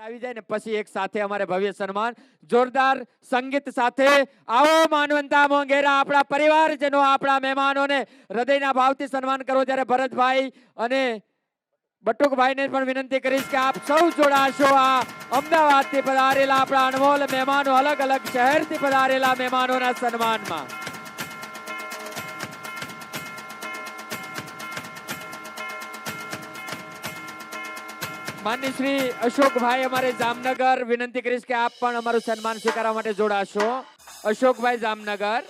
આવી જાય ને પછી એક સાથે અમારે ભવ્ય સન્માન જોરદાર સંગીત સાથે આવો માનવંતા મોંઘેરા આપણા પરિવારજનો આપણા મહેમાનોને હૃદયના ભાવથી સન્માન કરો જ્યારે ભરતભાઈ અને બટુકભાઈને પણ વિનંતી કરીશ કે આપ સૌ જોડાશો આ અમદાવાદથી પધારેલા આપણા અનમોલ મહેમાનો અલગ અલગ શહેરથી પધારેલા મહેમાનોના સન્માનમાં માનનીય શ્રી અશોકભાઈ અમારે જામનગર વિનંતી કરીશ કે આપ પણ અમારું સન્માન સ્વીકારવા માટે જોડાશો અશોકભાઈ જામનગર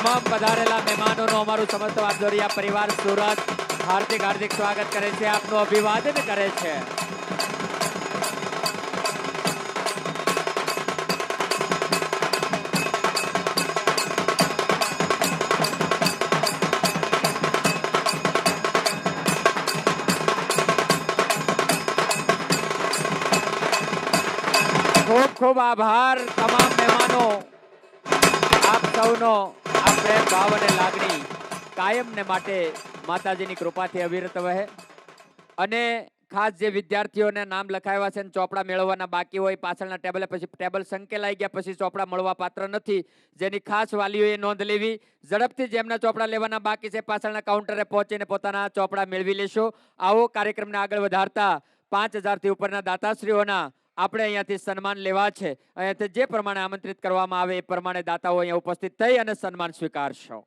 તમામ પધારેલા મહેમાનોનો અમારું સમસ્ત વાંદોરિયા પરિવાર સુરત હાર્દિક હાર્દિક સ્વાગત કરે છે આપનું અભિવાદન કરે છે ખૂબ ખૂબ આભાર તમામ મહેમાનો આપ સૌનો પ્રેમ ભાવ અને લાગણી કાયમને માટે માતાજીની કૃપાથી અવિરત વહે અને ખાસ જે વિદ્યાર્થીઓને નામ લખાવ્યા છે ચોપડા મેળવવાના બાકી હોય પાછળના ટેબલે પછી ટેબલ સંકેલાઈ ગયા પછી ચોપડા મળવા પાત્ર નથી જેની ખાસ વાલીઓએ નોંધ લેવી ઝડપથી જેમના ચોપડા લેવાના બાકી છે પાછળના કાઉન્ટરે પહોંચીને પોતાના ચોપડા મેળવી લેશો આવો કાર્યક્રમને આગળ વધારતા 5000 થી ઉપરના દાતાશ્રીઓના આપણે અહીંયાથી સન્માન લેવા છે અહીંયાથી જે પ્રમાણે આમંત્રિત કરવામાં આવે એ પ્રમાણે દાતાઓ અહીંયા ઉપસ્થિત થઈ અને સન્માન સ્વીકારશો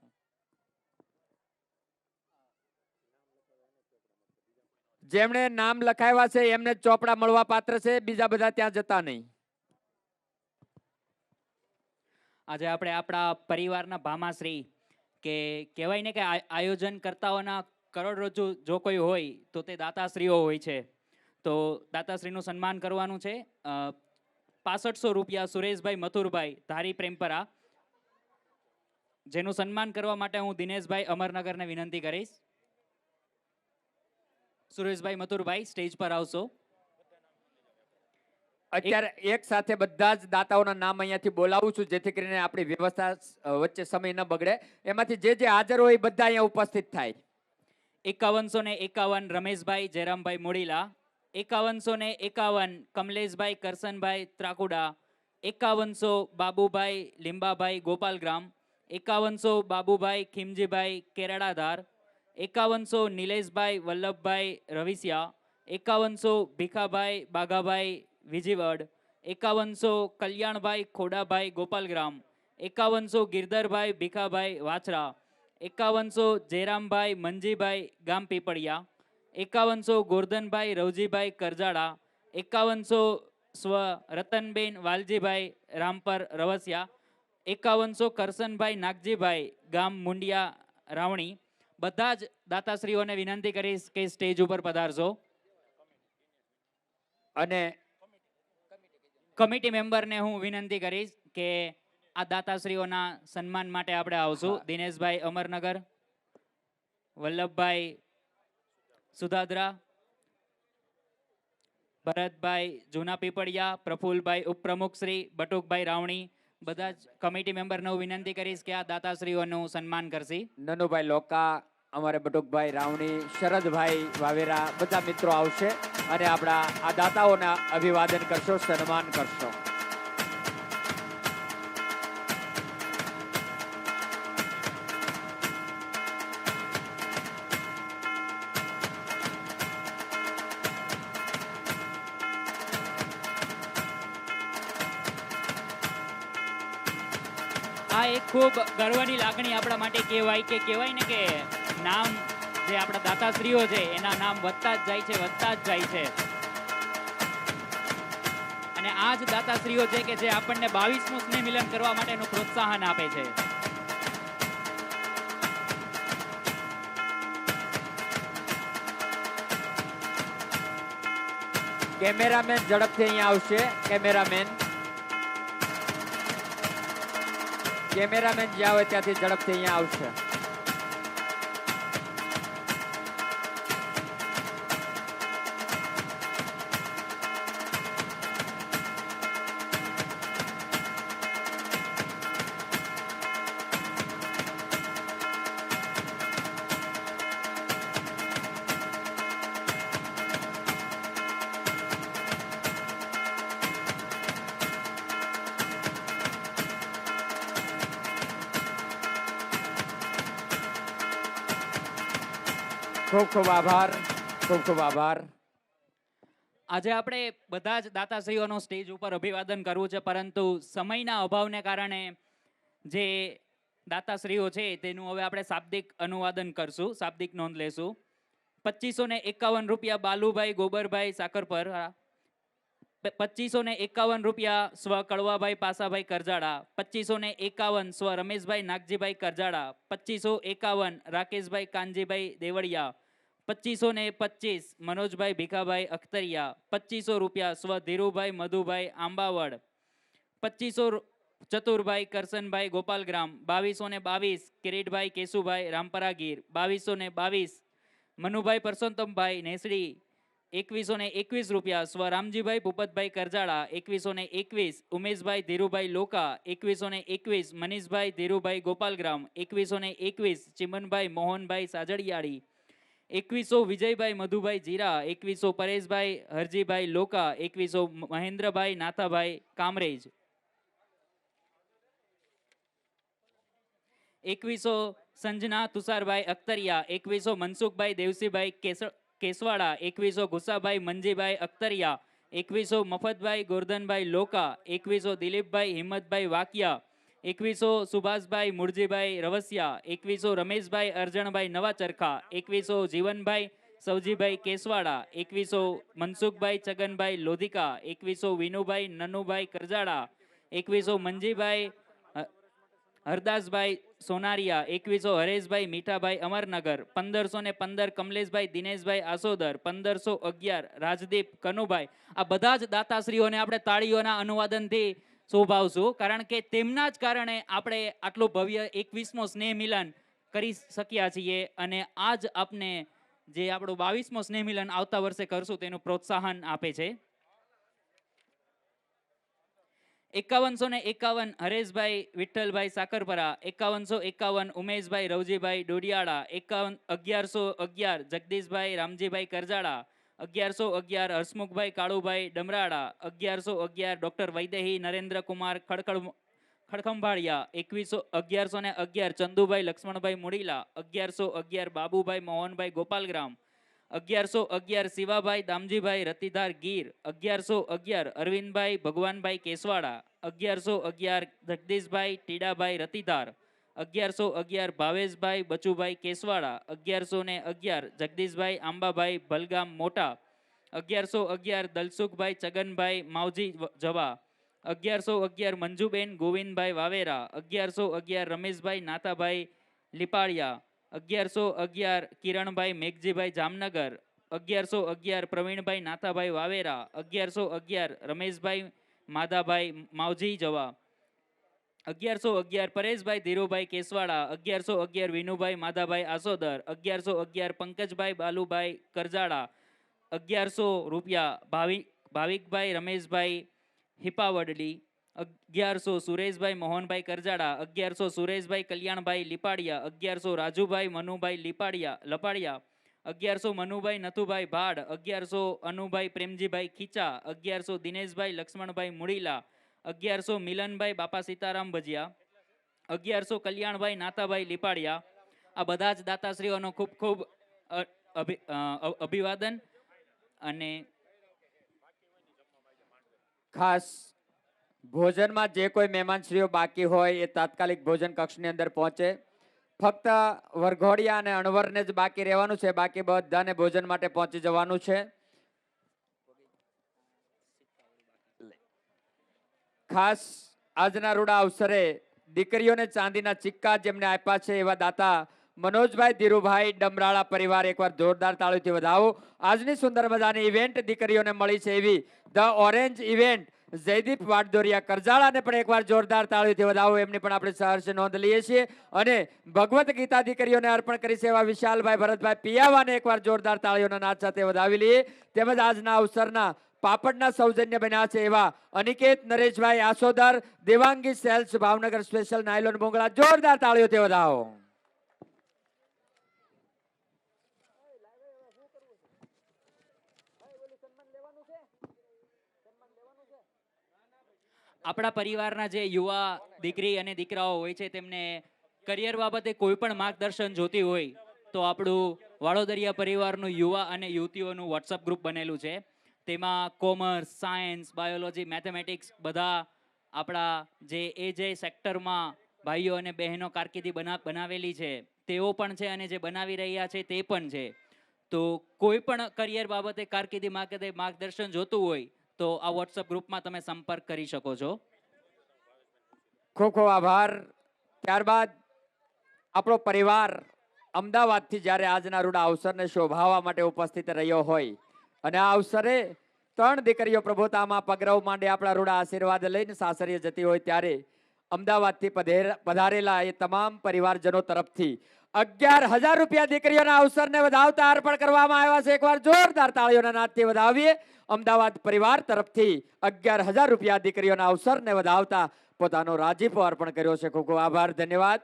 જેમણે નામ લખાવ્યા છે એમને ચોપડા મળવા પાત્ર છે બીજા બધા ત્યાં જતા નહીં આજે આપણે આપણા પરિવારના ભામાશ્રી કે કહેવાય ને કે આયોજન કરતાઓના કરોડરજ્જુ જો કોઈ હોય તો તે દાતાશ્રીઓ હોય છે તો દાતાશ્રીનું સન્માન કરવાનું છે 6500 રૂપિયા સુરેશભાઈ મથુરભાઈ ધારી પ્રેમપરા જેનું સન્માન કરવા માટે હું દિનેશભાઈ અમરનગરને વિનંતી કરીશ સુરેશભાઈ મથુરભાઈ સ્ટેજ પર આવશો અત્યારે એક સાથે બધા જ દાતાઓના નામ અહીંયાથી બોલાવું છું જેથી કરીને આપણી વ્યવસ્થા વચ્ચે સમય ન બગડે એમાંથી જે હાજર હોય બધા અહીંયા ઉપસ્થિત થાય 5151 રમેશભાઈ જયરામભાઈ મોડીલા 5151 કમલેશભાઈ કરસનભાઈ ત્રાકુડા 5100 બાબુભાઈ લીંબાભાઈ ગોપાલગ્રામ 5100 બાબુભાઈ ખીમજીભાઈ કેરડાધાર 5100 નિલેશભાઈ વલ્લભભાઈ રવિસિયા 5100 ભીખાભાઈ બાઘાભાઈ વિજીવડ 5100 કલ્યાણભાઈ ખોડાભાઈ ગોપાલગ્રામ 5100 ગિરધરભાઈ ભીખાભાઈ વાછરા 5100 જયરામભાઈ મંજીભાઈ ગામ પીપળિયા 5100 ગોરધનભાઈ રવજીભાઈ કરજાડા 5100 સ્વ રતનબેન વાલજીભાઈ રામપર રવસિયા 5100 કરસનભાઈ નાગજીભાઈ ગામ મુંડિયા રાવણી બધા જ દાતાશ્રીઓને વિનંતી કરીશ કે સ્ટેજ ઉપર પધારજો અને કમિટી મેમ્બરને હું વિનંતી કરીશ કે આ દાતાશ્રીઓના સન્માન માટે આપણે આવશું દિનેશભાઈ અમરનગર વલ્લભભાઈ સુધાદરા ભરતભાઈ જૂના પીપળિયા પ્રફુલભાઈ ઉપપ્રમુખ શ્રી બટુકભાઈ રાવણી બધા જ કમિટી મેમ્બરને હું વિનંતી કરીશ કે આ દાતાશ્રીઓનું સન્માન કરશે નનુભાઈ લોકા અમારે બટુકભાઈ રાવણી શરદભાઈ વાવેરા બધા મિત્રો આવશે અને આપણા આ દાતાઓના અભિવાદન કરશો સન્માન કરશો આ એક ખૂબ ગર્વની લાગણી આપણા માટે કહેવાય ને કે નામ જે આપણા દાતાશ્રીઓ છે એના નામ વધતા જ જાય છે, વધતા જ જાય છે. અને આ જ દાતાશ્રીઓ છે કે જે આપણને 22મું સ્નેહ મિલન કરવા માટેનું પ્રોત્સાહન આપે છે. કેમેરામેન ઝડપથી અહીંયા આવશે. કેમેરામેન જ્યાં હોય ત્યાંથી ઝડપથી અહીંયા આવશે. ખૂબ ખૂબ આભાર. ખૂબ ખૂબ આભાર. આજે આપણે બધા જ દાતાશ્રીઓનો સ્ટેજ ઉપર અભિવાદન કરવું છે, પરંતુ સમયના અભાવને કારણે જે દાતાશ્રીઓ છે તેનું હવે આપણે શાબ્દિક અનુવાદન કરશું, શાબ્દિક નોંધ લેશું. 2551 રૂપિયા બાલુભાઈ ગોબરભાઈ સાકરપર. 2551 રૂપિયા સ્વ કડવાભાઈ પાસાભાઈ કરજાડા. 2551 સ્વ રમેશભાઈ નાગજીભાઈ કરજાડા. 2551 રાકેશભાઈ કાનજીભાઈ દેવળિયા. 2525 મનોજભાઈ ભીખાભાઈ અખ્તરિયા. 2500 રૂપિયા સ્વ ધીરુભાઈ મધુભાઈ આંબાવડ. 2500 ચતુરભાઈ કરસનભાઈ ગોપાલગ્રામ. 2222 કિરીટભાઈ કેશુભાઈ રામપરા ગીર. 2222 મનુભાઈ પરસોત્તમભાઈ નેસડી. 2121 રૂપિયા સ્વ રામજીભાઈ ભૂપતભાઈ કરજાડા. 2121 ઉમેશભાઈ ધીરુભાઈ લોકા. 2121 મનીષભાઈ ધીરુભાઈ ગોપાલગ્રામ. 2121 ચિમનભાઈ મોહનભાઈ સાજડિયાળી. 2100 વિજયભાઈ મધુભાઈ જીરા. 2100 પરેશભાઈ હરજીભાઈ લોકા. 2100 મહેન્દ્રભાઈ નાથાભાઈ કામરેજ. 2100 સંજના તુષારભાઈ અખ્તરિયા. 2100 મનસુખભાઈ દેવસીભાઈ કેસવાડા. 2100 ગુસ્સાભાઈ મંજીભાઈ અખ્તરિયા. 2100 મફતભાઈ ગોરધનભાઈ લોકા. 2100 દિલીપભાઈ હિંમતભાઈ વાકિયા. 2100 સુભાષભાઈ મુરજીભાઈ રવસિયા. 2100 રમેશભાઈ અરજણભાઈ નવા ચરખા. 2100 જીવનભાઈ સવજીભાઈ કેસવાડા. 2100 મનસુખભાઈ છગનભાઈ લોધિકા. 2100 વિનુભાઈ નનુભાઈ કરજાડા. 2100 મંજીભાઈ હરદાસભાઈ સોનારિયા. 2100 હરેશભાઈ મીઠાભાઈ અમરનગર. 1515 કમલેશભાઈ દિનેશભાઈ આસોદર. 1511 રાજદીપ કનુભાઈ. આ બધા જ દાતાશ્રીઓને આપણે તાળીઓના અનુવાદનથી શોભાવશું, કારણ કે તેમના જ કારણે આપણે આટલો ભવ્ય 21મો સ્નેહ મિલન કરી શક્યા છીએ. અને આજ આપને જે આપણું 22મો સ્નેહ મિલન આવતા વર્ષે કરશું તેનું પ્રોત્સાહન આપે છે. 5151 હરેશભાઈ વિઠ્ઠલભાઈ સાકરપરા. 5151 ઉમેશભાઈ રવજીભાઈ ડોડિયાળા. 1111 જગદીશભાઈ રામજીભાઈ કરજાડા. 1111 હર્ષમુખભાઈ કાળુભાઈ ડમરાડા. 1111 ડોક્ટર વૈદેહી નરેન્દ્રકુમાર ખડખંભાળિયા. 1111 ચંદુભાઈ લક્ષ્મણભાઈ મુડીલા. 1111 બાબુભાઈ મોહનભાઈ ગોપાલગ્રામ. 1111 શિવાભાઈ દામજીભાઈ રતિધાર ગીર. 1111 અરવિંદભાઈ ભગવાનભાઈ કેસવાડા. 1111 જગદીશભાઈ ટીડાભાઈ રતિધાર. 1111 ભાવેશભાઈ બચુભાઈ કેસવાડા. 1111 જગદીશભાઈ આંબાભાઈ ભલગામ મોટા. 1111 દલસુખભાઈ છગનભાઈ માવજી જવા. 1111 મંજુબેન ગોવિંદભાઈ વાવેરા. 1111 રમેશભાઈ નાથાભાઈ લીપાળિયા. 1111 કિરણભાઈ મેઘજીભાઈ જામનગર. 1111 પ્રવીણભાઈ નાથાભાઈ વાવેરા. 1111 રમેશભાઈ માધાભાઈ માવજી જવા. 1111 પરેશભાઈ ધીરુભાઈ કેસવાડા. 1111 વિનુભાઈ માધાભાઈ આસોદર. 1111 પંકજભાઈ બાલુભાઈ કરજાડા. 1100 રૂપિયા ભાવિકભાઈ રમેશભાઈ હિપાવડલી. 1100 સુરેશભાઈ મોહનભાઈ કરજાડા. 1100 સુરેશભાઈ કલ્યાણભાઈ લીપાડિયા. 1100 રાજુભાઈ મનુભાઈ લપાડિયા. 1100 મનુભાઈ નથુભાઈ ભાડ. 1100 અનુભાઈ પ્રેમજીભાઈ ખીચા. 1100 દિનેશભાઈ લક્ષ્મણભાઈ મુડીલા. 1100 મિલનભાઈ બાપા સીતારામ ભજીયા. 1100 કલ્યાણભાઈ નાથાભાઈ લીપાડિયા. આ બધા જ દાતાશ્રીઓનો ખૂબ ખૂબ અભિવાદન. અને ખાસ ભોજનમાં જે કોઈ મહેમાનશ્રીઓ બાકી હોય એ તાત્કાલિક ભોજન કક્ષની અંદર પહોંચે. ફક્ત વરઘોડિયા અને અણવરને જ બાકી રહેવાનું છે, બાકી બધાને ભોજન માટે પહોંચી જવાનું છે. ખાસ આજના રૂડા અવસરે દીકરીઓને ચાંદીના સિક્કા જેમને આપ્યા છે એવા દાતા મનોજભાઈ ધીરુભાઈ ડમરાળા પરિવાર એકવાર જોરદાર તાળીઓથી વધાવો. આજની સુંદર મજાની ઇવેન્ટ દીકરીઓને મળી છે એવી the orange event Jaydeep Vadodariya કરજાળાને પણ એકવાર જોરદાર તાળીઓથી વધાવો. એમની પણ આપણે સહર્ષ નોંધ લઈએ છીએ. અને ભગવત ગીતા દીકરીઓને અર્પણ કરી છે એવા વિશાલભાઈ ભરતભાઈ પિયાવાને એકવાર જોરદાર તાળીઓના નાદ સાથે વધાવી લઈએ. તેમજ આજના અવસરના પાપડના સૌજન્ય બન્યા છે એવા Aniket Nareshbhai Asodar Devangi sales Bhavnagar special nylon બોંગળા જોરદાર તાળીઓથી વધાવો. આપણા પરિવારના જે યુવા દીકરી અને દીકરાઓ હોય છે તેમને કરિયર બાબતે કોઈ પણ માર્ગદર્શન જોતી હોય તો આપણું વાડોદરિયા પરિવારનું યુવા અને યુવતીઓનું વોટ્સઅપ ગ્રુપ બનેલું છે. તેમાં કોમર્સ, સાયન્સ, બાયોલોજી, મેથેમેટિક્સ બધા આપણા જે સેક્ટરમાં ભાઈઓ અને બહેનો કારકિર્દી બનાવેલી છે તેઓ પણ છે અને જે બનાવી રહ્યા છે તે પણ છે. તો કોઈ પણ કરિયર બાબતે કારકિર્દી માર્ગદર્શન જોતું હોય તો આ વોટ્સઅપ ગ્રુપમાં તમે સંપર્ક કરી શકો છો. ખૂબ ખૂબ આભાર. ત્યારબાદ આપણો પરિવાર અમદાવાદથી જ્યારે આજના રૂડા અવસરને શોભાવવા માટે ઉપસ્થિત રહ્યો હોય અને આ અવસરે 3 દીકરીઓ પ્રભુતામાં પગરવ માંડે આપણા રૂડા આશીર્વાદ લઈને સાસરીએ જતી હોય ત્યારે અમદાવાદથી પધારેલા એ તમામ પરિવારજનો તરફથી 11,000 રૂપિયા દીકરીઓના અવસરને વધાવતા અર્પણ કરવામાં આવ્યા છે. એકવાર જોરદાર તાળીઓના નાદથી વધાવીએ. અમદાવાદ પરિવાર તરફથી 11,000 રૂપિયા દીકરીઓના અવસરને વધાવતા પોતાનો રાજીપો અર્પણ કર્યો છે. ખૂબ ખૂબ આભાર, ધન્યવાદ.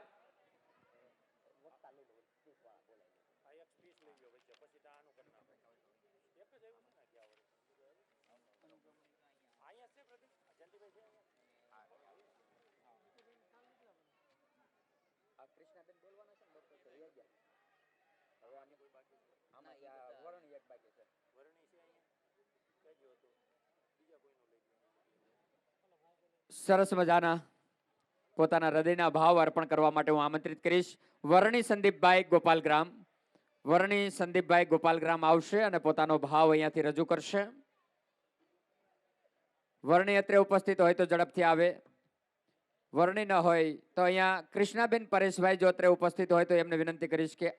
સરસ મજાના પોતાના હૃદયના ભાવ અર્પણ કરવા માટે હું આમંત્રિત કરીશ વર્ણી સંદીપભાઈ ગોપાલગ્રામ. વર્ણી સંદીપભાઈ ગોપાલગ્રામ આવશે અને પોતાનો ભાવ અહીંયાથી રજૂ કરશે. વર્ણી અત્રે ઉપસ્થિત હોય તો ઝડપથી આવે. વર્ણી ન હોય તો અહીંયા કૃષ્ણાબેન પરેશભાઈ જો અત્રે ઉપસ્થિત હોય તો એમને વિનંતી કરીશ કે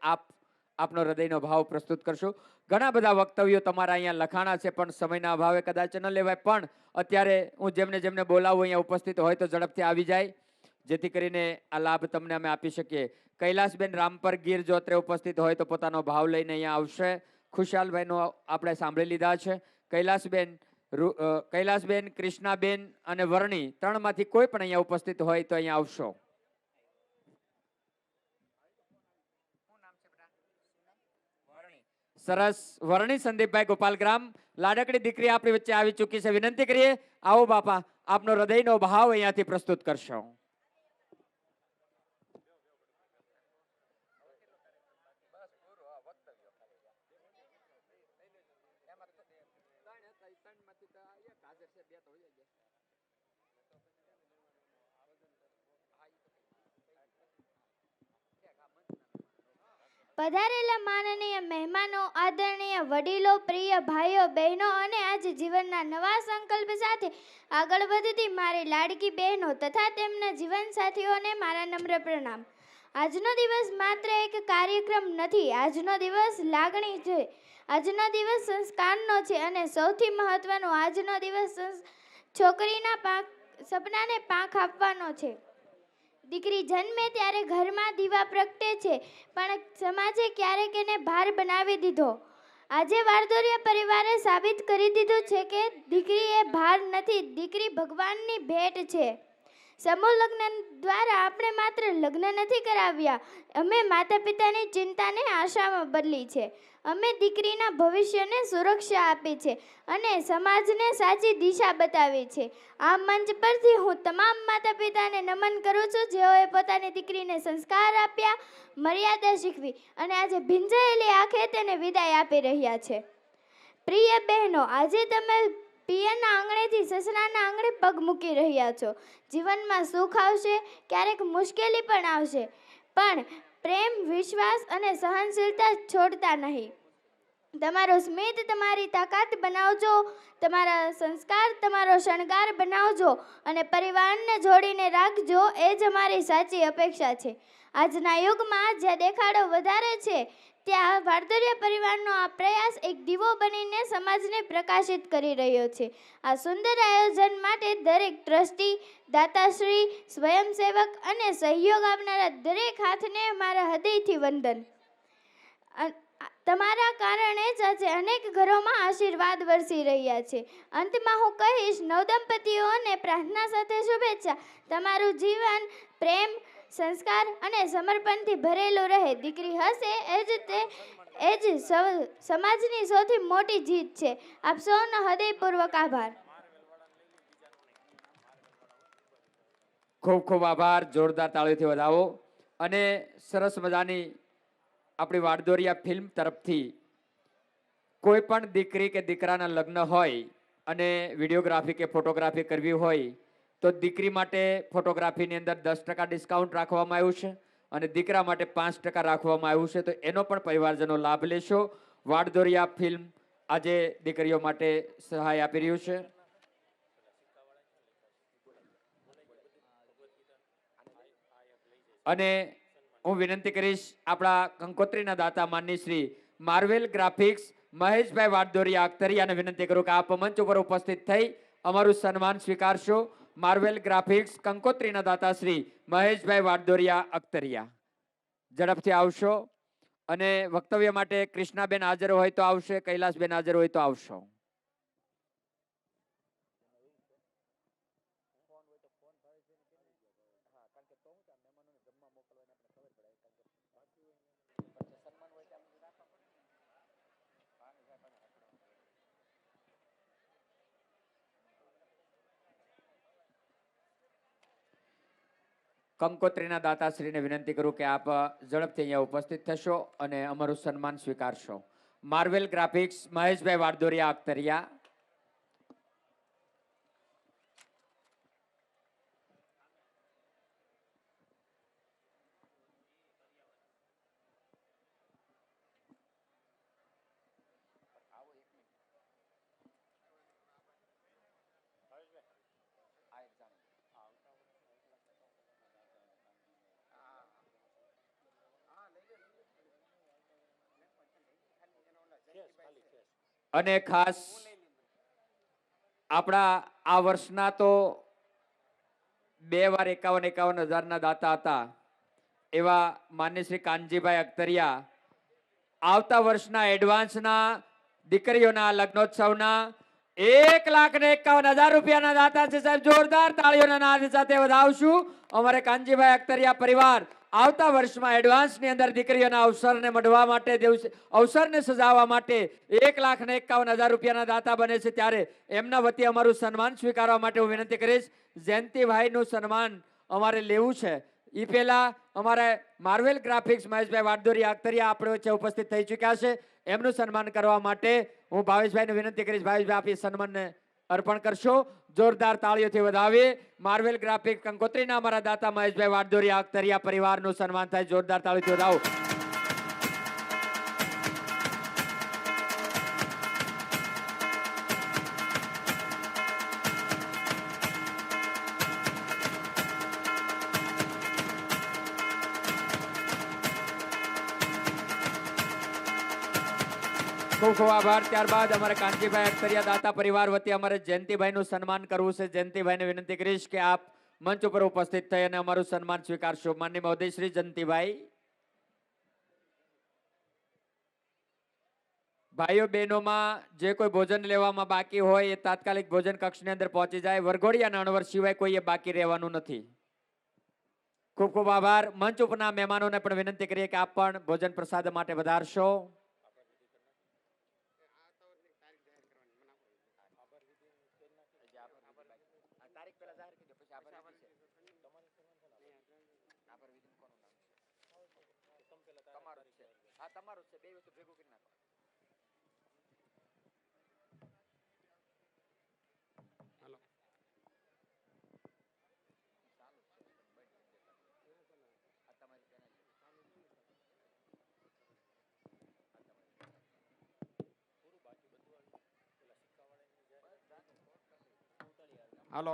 આપનો હૃદયનો ભાવ પ્રસ્તુત કરશો. ઘણા બધા વક્તવ્યો તમારા અહીંયા લખાણા છે પણ સમયના અભાવે કદાચ ન લેવાય, પણ અત્યારે હું જેમને બોલાવું અહીંયા ઉપસ્થિત હોય તો ઝડપથી આવી જાય જેથી કરીને આ લાભ તમને અમે આપી શકીએ. કૈલાસબેન રામપર ગીર જો અત્રે ઉપસ્થિત હોય તો પોતાનો ભાવ લઈને અહીંયા આવશે. ખુશાલભાઈનો આપણે સાંભળી લીધા છે. કૈલાસબેન, કૃષ્ણાબેન અને વર્ણી 3 માંથી કોઈ પણ અહીંયા ઉપસ્થિત હોય તો અહીંયા આવશો. સરસ. વર્ણી સંદીપભાઈ ગોપાલગ્રામ, લાડકડી દીકરી આપણી વચ્ચે આવી ચૂકી છે. વિનંતી કરીએ, આવો બાપા, આપનો હૃદયનો ભાવ અહીંયાથી પ્રસ્તુત કરશો. પધારેલા માનનીય મહેમાનો, આદરણીય વડીલો, પ્રિય ભાઈઓ બહેનો અને આજે જીવનના નવા સંકલ્પ સાથે આગળ વધતી મારી લાડકી બહેનો તથા તેમના જીવનસાથીઓને મારા નમ્ર પ્રણામ. આજનો દિવસ માત્ર એક કાર્યક્રમ નથી, આજનો દિવસ લાગણી છે, આજનો દિવસ સંસ્કારનો છે અને સૌથી મહત્વનું આજનો દિવસ છોકરીના સપનાને પાંખ આપવાનો છે. દીકરી જન્મે ત્યારે ઘરમાં દીવા પ્રગટે છે પણ સમાજે ક્યારેક એને ભાર બનાવી દીધો. આજે વાડદોરિયા પરિવારે સાબિત કરી દીધું છે કે દીકરી એ ભાર નથી, દીકરી ભગવાનની ભેટ છે. સમૂહ લગ્ન દ્વારા આપણે માત્ર લગ્ન નથી કરાવ્યા, અમે માતા પિતાની ચિંતાને આશામાં બદલી છે. અમે દીકરીના ભવિષ્યને સુરક્ષા આપી છે અને સમાજને સાચી દિશા બતાવી છે. આ મંચ પરથી હું તમામ માતા પિતાને નમન કરું છું જેઓએ પોતાની દીકરીને સંસ્કાર આપ્યા, મર્યાદા શીખવી અને આજે ભીંજાયેલી આંખે તેને વિદાય આપી રહ્યા છે. પ્રિય બહેનો, આજે તમે પિયરના આંગણેથી સસરાના આંગણે પગ મૂકી રહ્યા છો. જીવનમાં સુખ આવશે, ક્યારેક મુશ્કેલી પણ આવશે, પણ પ્રેમ, વિશ્વાસ અને સહનશીલતા છોડતા નહીં. તમારો સ્મિત તમારી તાકાત બનાવજો, તમારા સંસ્કાર તમારો શણગાર બનાવજો અને પરિવારને જોડીને રાખજો. એ જ અમારી સાચી અપેક્ષા છે. આજના યુગમાં જ્યાં દેખાડો વધારે છે, ત્યાં વાર્ધોલિયા પરિવારનો આ પ્રયાસ એક દીવો બનીને સમાજને પ્રકાશિત કરી રહ્યો છે. આ સુંદર આયોજન માટે દરેક ટ્રસ્ટી, દાતાશ્રી, સ્વયંસેવક અને સહયોગ આપનારા દરેક હાથને મારા હૃદયથી વંદન. તમારા કારણે જ આજે અનેક ઘરોમાં આશીર્વાદ વરસી રહ્યા છે. અંતમાં હું કહીશ, નવદંપતીઓને પ્રાર્થના સાથે શુભેચ્છા. તમારું જીવન પ્રેમ, સંસ્કાર અને સમર્પણથી ભરેલું રહે. દીકરી હશે એ જ સમાજની સૌથી મોટી જીત છે. આપ સૌનો હૃદયપૂર્વક આભાર. ખૂબ ખૂબ આભાર. જોરદાર તાળીઓથી વધાવો. અને સરસ મજાની આપણી વાડદોરિયા ફિલ્મ તરફથી કોઈ પણ દીકરી કે દીકરાના લગ્ન હોય અને વિડીયોગ્રાફી કે ફોટોગ્રાફી કરવી હોય તો દીકરી માટે ફોટોગ્રાફીની અંદર 10% ડિસ્કાઉન્ટ રાખવામાં આવ્યું છે અને દીકરા માટે 5% રાખવામાં આવ્યું છે. તો એનો પણ પરિવારજનો લાભ લેશો. વાડદોરિયા ફિલ્મ આજે દીકરીઓ માટે સહાય આપી રહ્યું છે. અને હું વિનંતી કરીશ આપણા કંકોત્રીના દાતા માનની શ્રી માર્વેલ ગ્રાફિક્સ મહેશભાઈ વાડદોરિયા અખ્તરિયાને વિનંતી કરું કે આપ મંચ ઉપર ઉપસ્થિત થઈ અમારું સન્માન સ્વીકારશો. માર્વેલ ગ્રાફિક્સ કંકોત્રીના દાતા શ્રી મહેશભાઈ વાડદોરિયા અખ્તરિયા ઝડપથી આવશો. અને વક્તવ્ય માટે કૃષ્ણાબેન હાજર હોય તો આવશે, કૈલાસબેન હાજર હોય તો આવશો. કંકોત્રીના દાતાશ્રીને વિનંતી કરું કે આપ ઝડપથી અહીંયા ઉપસ્થિત થશો અને અમારું સન્માન સ્વીકારશો. માર્વેલ ગ્રાફિક્સ મહેશભાઈ વાડદોરિયા અખ્તરિયા. અને ખાસ આપણા આ વર્ષના તો 2 વાર 51 હજારના દાતા હતા એવા માન્ય શ્રી કાનજીભાઈ અખ્તરિયા આવતા વર્ષના એડવાન્સના દીકરીઓના લગ્નોત્સવના 1,51,000 રૂપિયાના દાતા છે. સાહેબ જોરદાર તાળીઓના નાદ સાથે વધાવશું. અમારે કાનજીભાઈ અખ્તરિયા પરિવાર આવતા વર્ષમાં એડવાન્સની અંદર દીકરીઓના અવસરને મઢવા માટે અવસરને સજાવવા માટે 1,51,000 રૂપિયાના દાતા બને છે. ત્યારે એમના વતી અમારું સન્માન સ્વીકારવા માટે હું વિનંતી કરીશ. જયંતિભાઈનું સન્માન અમારે લેવું છે. એ પહેલા અમારે માર્વેલ ગ્રાફિક્સ મહેશભાઈ વાડદોરિયા અખ્તરિયા આપણે વચ્ચે ઉપસ્થિત થઈ ચૂક્યા છે. એમનું સન્માન કરવા માટે હું ભાવેશભાઈને વિનંતી કરીશ. ભાવેશભાઈ આપી સન્માનને અર્પણ કરશો. જોરદાર તાળીઓથી વધાવીએ. માર્વેલ ગ્રાફિક કંકોત્રીના અમારા દાતા મહેશભાઈ વાડદોરિયા અખ્તરિયા પરિવારનું સન્માન થાય. જોરદાર તાળીઓથી વધાવો. ખૂબ ખૂબ આભાર. ત્યારબાદ અમારે કાનજીભાઈ અખ્તરિયા દાતા પરિવાર વતી અમારે જયંતિભાઈનું સન્માન કરવું છે. જયંતિભાઈને વિનંતી કરીશ કે આપ મંચ ઉપર ઉપસ્થિત થઈ અને અમારું સન્માન સ્વીકારશો. માનનીય મહોદય શ્રી જયંતિભાઈ. ભાઈઓ બહેનોમાં જે કોઈ ભોજન લેવામાં બાકી હોય એ તાત્કાલિક ભોજન કક્ષની અંદર પહોંચી જાય. વરઘોડિયા અને અણવર સિવાય કોઈએ બાકી રહેવાનું નથી. ખૂબ ખૂબ આભાર. મંચ ઉપરના મહેમાનોને પણ વિનંતી કરીએ કે આપ પણ ભોજન પ્રસાદ માટે વધારશો. હાલો,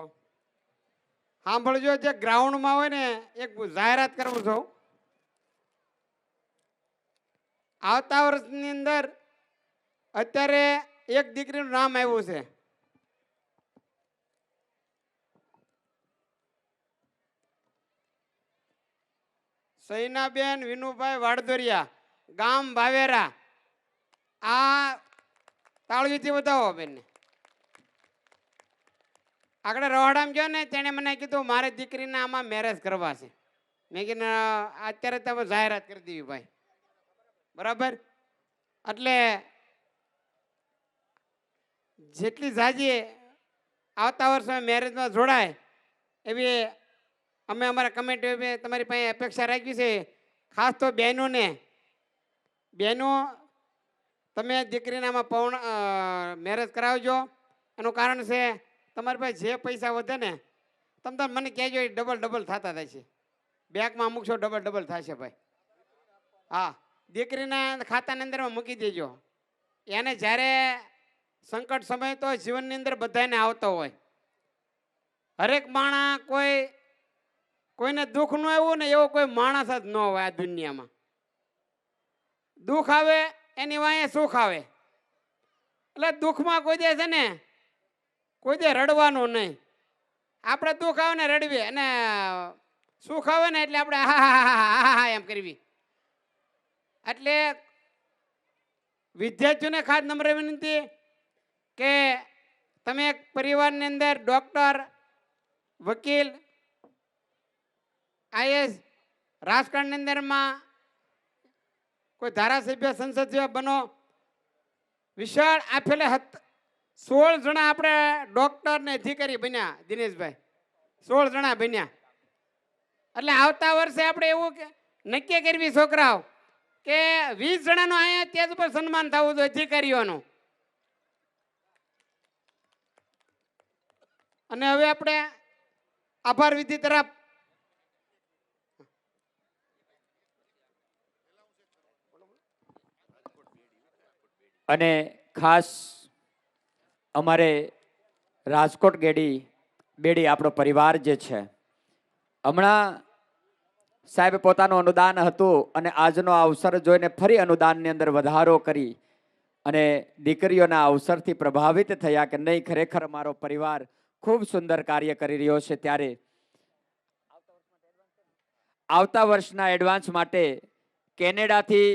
સાંભળજો, જે ગ્રાઉન્ડમાં હોય ને એક જાહેરાત કરું છું. આવતા વર્ષની અંદર અત્યારે એક દીકરીનું નામ આવ્યું છે. સૈનાબેન વિનુભાઈ વાડદોરિયા, ગામ ભાવેરા. આ તાળીઓથી બતાવો બેનને. આગળ રવાડામાં ગયો ને તેણે મને કીધું મારે દીકરીના આમાં મેરેજ કરવા છે. મેં કીધું અત્યારે તમે જાહેરાત કરી દીધી ભાઈ, બરાબર. એટલે જેટલી જાજી આવતા વર્ષે મેરેજમાં જોડાય એવી અમે અમારા કમિટી તમારી પાસે અપેક્ષા રાખી છે. ખાસ તો બહેનોને, બહેનો તમે દીકરીનામાં મેરેજ કરાવજો. એનું કારણ છે તમારી પાસે જે પૈસા વધે ને તમે મને કહેજો, એ ડબલ થતા થાય છે. બેંકમાં અમુક છો ડબલ થશે ભાઈ. હા, દીકરીના ખાતાની અંદરમાં મૂકી દેજો. એને જ્યારે સંકટ સમય તો જીવનની અંદર બધાને આવતો હોય. હરેક માણસ કોઈને દુઃખ ન આવ્યું ને એવો કોઈ માણસ જ ન હોય આ દુનિયામાં. દુઃખ આવે એની વાંહે સુખ આવે. એટલે દુઃખમાં કોઈ દે છે ને કોઈ દે રડવાનું નહીં. આપણે દુઃખ આવે ને રડવી, અને સુખ આવે ને એટલે આપણે હા એમ કરવી. એટલે વિદ્યાર્થીઓને ખાસ નમ્ર વિનંતી કે તમે એક પરિવારની અંદર ડૉક્ટર, વકીલ, આઈએસ, રાજકારણની અંદરમાં કોઈ ધારાસભ્ય, સંસદ સભ્ય બનો. વિશાળ આપેલે 16 જણા આપણે ડૉક્ટર ને અધિકારી બન્યા દિનેશભાઈ, 16 જણા બન્યા. એટલે આવતા વર્ષે આપણે એવું નક્કી કરવી છોકરાઓ કે 20 જણાનું અહીંયા તેજ ઉપર સન્માન થવું જોઈએ અધિકારીઓનું. અને હવે આપણે આભાર વિધિ તરફ. અને ખાસ અમારે રાજકોટ બેડી આપણો પરિવાર જે છે, હમણાં સાહેબ પોતાનું અનુદાન હતું અને આજનો અવસર જોઈને ફરી અનુદાનની અંદર વધારો કરી અને દીકરીઓના અવસરથી પ્રભાવિત થયા કે નહીં, ખરેખર મારો પરિવાર ખૂબ સુંદર કાર્ય કરી રહ્યો છે. ત્યારે આવતા વર્ષના એડવાન્સ માટે કેનેડાથી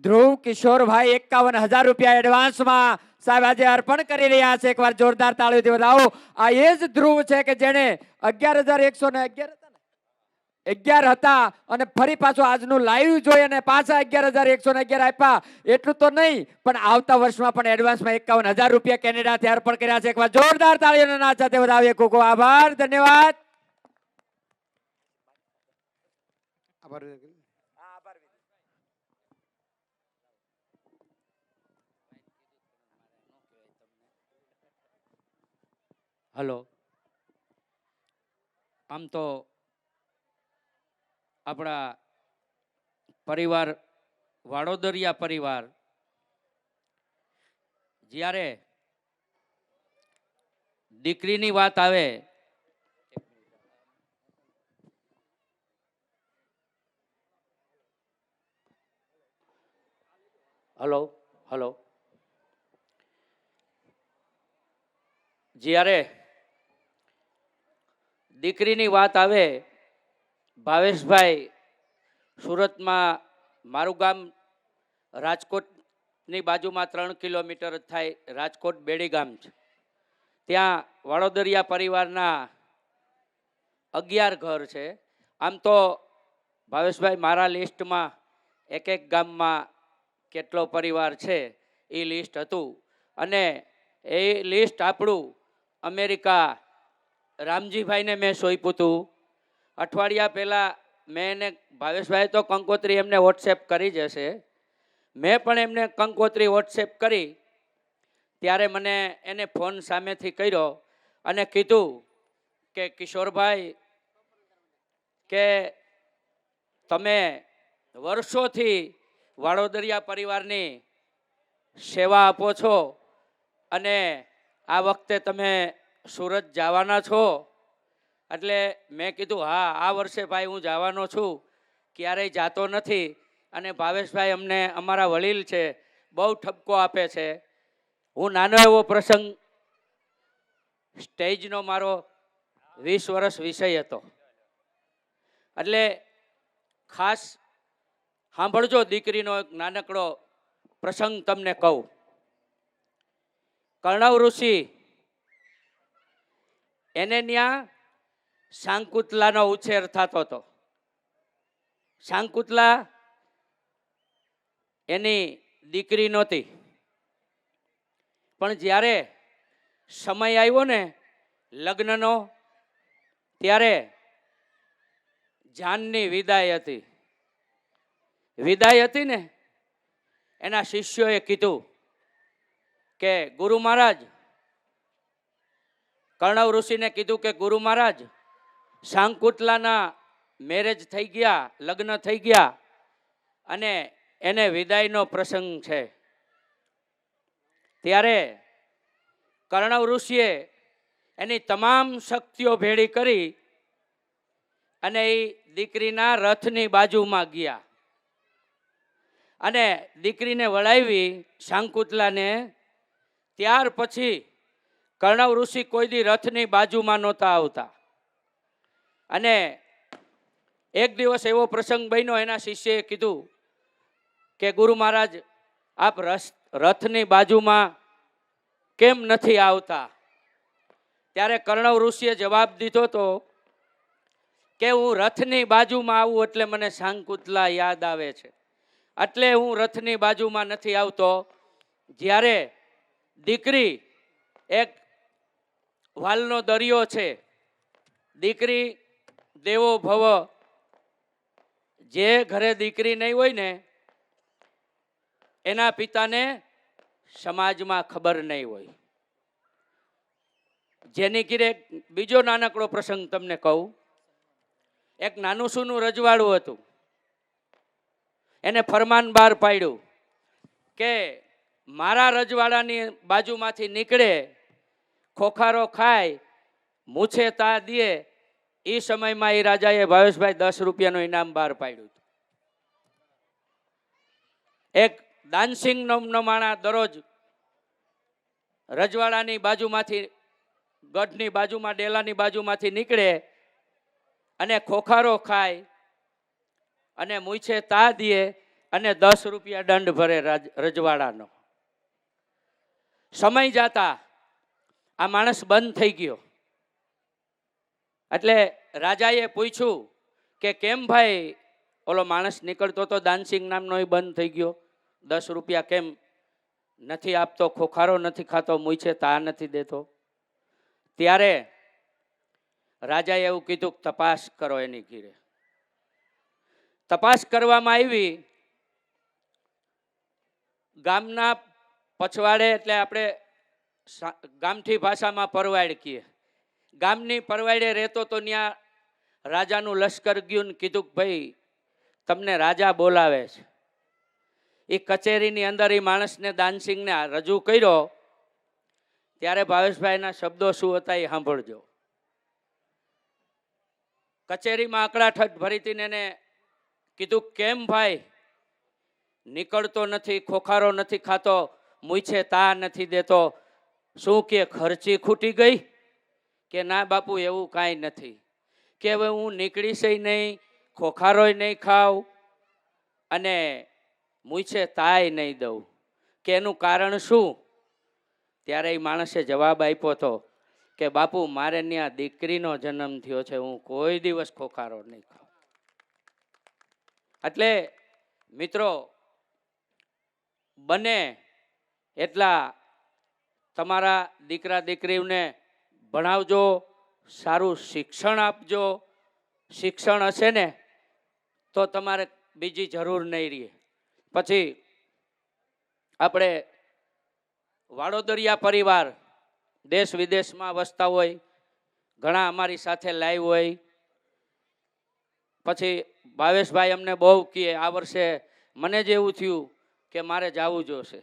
ધ્રુવ કિશોરભાઈ 51,000 રૂપિયા એડવાન્સમાં સાહેબ આજે અર્પણ કરી રહ્યા છે. એકવાર જોરદાર તાળીઓથી વધાવો. આ એ જ ધ્રુવ છે કે જેને 11,111 હતા અને ફરી પાછો આજનું લાઈવ જોઈ અને પાછા 11,111 આપ્યા. એટલું તો નહીં, પણ આવતા વર્ષમાં પણ એડવાન્સમાં 51,000 રૂપિયા કેનેડાથી અર્પણ કર્યા છે. એકવાર જોરદાર તાળીઓના નાદ સાથે વધાવીએ. ખૂબ ખૂબ આભાર, ધન્યવાદ. હલો, આમ તો આપણા પરિવાર વાડોદરિયા પરિવાર જ્યારે દીકરીની વાત આવે હલો જ્યારે દીકરીની વાત આવે, ભાવેશભાઈ સુરતમાં, મારું ગામ રાજકોટની બાજુમાં 3 કિલોમીટર થાય, રાજકોટ બેડી ગામ છે. ત્યાં વાડોદરિયા પરિવારના 11 ઘર છે. આમ તો ભાવેશભાઈ મારા લિસ્ટમાં એક ગામમાં કેટલો પરિવાર છે એ લિસ્ટ હતું, અને એ લિસ્ટ આપણું અમેરિકા રામજીભાઈને મેં સોંપ્યું હતું. અઠવાડિયા પહેલાં મેં એને, ભાવેશભાઈ તો કંકોત્રી એમને વોટ્સએપ કરી જ હશે, મેં પણ એમને કંકોત્રી વોટ્સએપ કરી. ત્યારે મને એને ફોન સામેથી કર્યો અને કીધું કે કિશોરભાઈ, કે તમે વર્ષોથી વાડોદરિયા પરિવારની સેવા આપો છો અને આ વખતે તમે સુરત જવાના છો? એટલે મેં કીધું હા, આ વર્ષે ભાઈ હું જવાનો છું, ક્યારેય જાતો નથી. અને ભાવેશભાઈ અમને અમારા વડીલ છે, બહુ ઠપકો આપે છે. હું નાનો એવો પ્રસંગ, સ્ટેજનો મારો 20 વર્ષ વિષય હતો. એટલે ખાસ સાંભળજો, દીકરીનો એક નાનકડો પ્રસંગ તમને કહું. કર્ણવ ઋષિ એને ત્યાં શાંકુતલાનો ઉછેર થતો હતો. શાંકુતલા એની દીકરી નહોતી, પણ જ્યારે સમય આવ્યો ને લગ્નનો, ત્યારે જાનની વિદાય હતી. વિદાય હતી ને, એના શિષ્યોએ કીધું કે ગુરુ મહારાજ, કર્ણવ ઋષિને કીધું કે ગુરુ મહારાજ, શાંકુતલાના મેરેજ થઈ ગયા, લગ્ન થઈ ગયા, અને એને વિદાયનો પ્રસંગ છે. ત્યારે કર્ણવ ઋષિએ એની તમામ શક્તિઓ ભેળી કરી અને એ દીકરીના રથની બાજુમાં ગયા અને દીકરીને વળાવી શાંકુતલાને. ત્યાર પછી કર્ણવ ઋષિ કોઈ દી રથની બાજુમાં નહોતા આવતા. અને એક દિવસ એવો પ્રસંગ બન્યો, એના શિષ્યએ કીધું કે ગુરુ મહારાજ, આપ રથની બાજુમાં કેમ નથી આવતા? ત્યારે કર્ણવ ઋષિએ જવાબ દીધો તો કે હું રથની બાજુમાં આવું એટલે મને શાંકુતલા યાદ આવે છે, એટલે હું રથની બાજુમાં નથી આવતો. જ્યારે દીકરી એક વાલનો દરિયો છે, દીકરી દેવો ભવ. જે ઘરે દીકરી નહીં હોય ને, એના પિતાને સમાજમાં ખબર નહીં હોય. જેની ઘરે બીજો નાનકડો પ્રસંગ તમને કહું. એક નાનું સૂનું રજવાડું હતું. એને ફરમાન બહાર પાડ્યું કે મારા રજવાડાની બાજુમાંથી નીકળે, ખોખારો ખાય, મૂછે તા દે. એ સમયમાં એ રાજાએ ભાવેશભાઈ 10 રૂપિયાનું ઇનામ બહાર પાડ્યું. એક દાનસિંહ નામનો માણસ દરરોજ રજવાડાની બાજુમાંથી, ગઢની બાજુમાં, ડેલાની બાજુમાંથી નીકળે અને ખોખારો ખાય અને મૂછે તા દે અને 10 રૂપિયા દંડ ભરે રજવાડાનો. સમય જતા આ માણસ બંધ થઈ ગયો. એટલે રાજાએ પૂછ્યું કે કેમ ભાઈ, ઓલો માણસ નીકળતો તો દાનસિંહ નામનો, એ બંધ થઈ ગયો, 10 રૂપિયા કેમ નથી આપતો, ખોખારો નથી ખાતો, મૂછે તા નથી દેતો? ત્યારે રાજાએ એવું કીધું, તપાસ કરો એની ઘીરે. તપાસ કરવામાં આવી. ગામના પછવાડે, એટલે આપણે ગામઠી ભાષામાં પરવાડ કહીએ, ગામની પરવાડે રહેતો તો ત્યાં રાજાનું લશ્કર ગયું ને કીધું કે ભાઈ તમને રાજા બોલાવે છે. એ કચેરીની અંદર એ માણસને, દાનસિંહને રજૂ કર્યો. ત્યારે ભાવેશભાઈના શબ્દો શું હતા એ સાંભળજો. કચેરીમાં અકળાઠટ ભરી હતી ને એને કીધું, કેમ ભાઈ નીકળતો નથી, ખોખારો નથી ખાતો, મૂછે તા નથી દેતો, શું કે ખર્ચી ખૂટી ગઈ? કે ના બાપુ, એવું કાંઈ નથી. કે હવે હું નીકળીશ નહીં, ખોખારોય નહીં ખાવ અને મૂછે તાય નહીં દઉં, કે એનું કારણ શું? ત્યારે એ માણસે જવાબ આપ્યો હતો કે બાપુ, મારે ત્યાં દીકરીનો જન્મ થયો છે, હું કોઈ દિવસ ખોખારો નહીં ખાઉં. એટલે મિત્રો, બને એટલા તમારા દીકરા દીકરીને ભણાવજો, સારું શિક્ષણ આપજો. શિક્ષણ હશે ને તો તમારે બીજી જરૂર નહીં રહે. પછી આપણે વાડોદરિયા પરિવાર દેશ વિદેશમાં વસતા હોય, ઘણા અમારી સાથે લાઈવ હોય. પછી ભાવેશભાઈ અમને બહુ કહે, આ વર્ષે મને જ એવું થયું કે મારે જવું જોશે.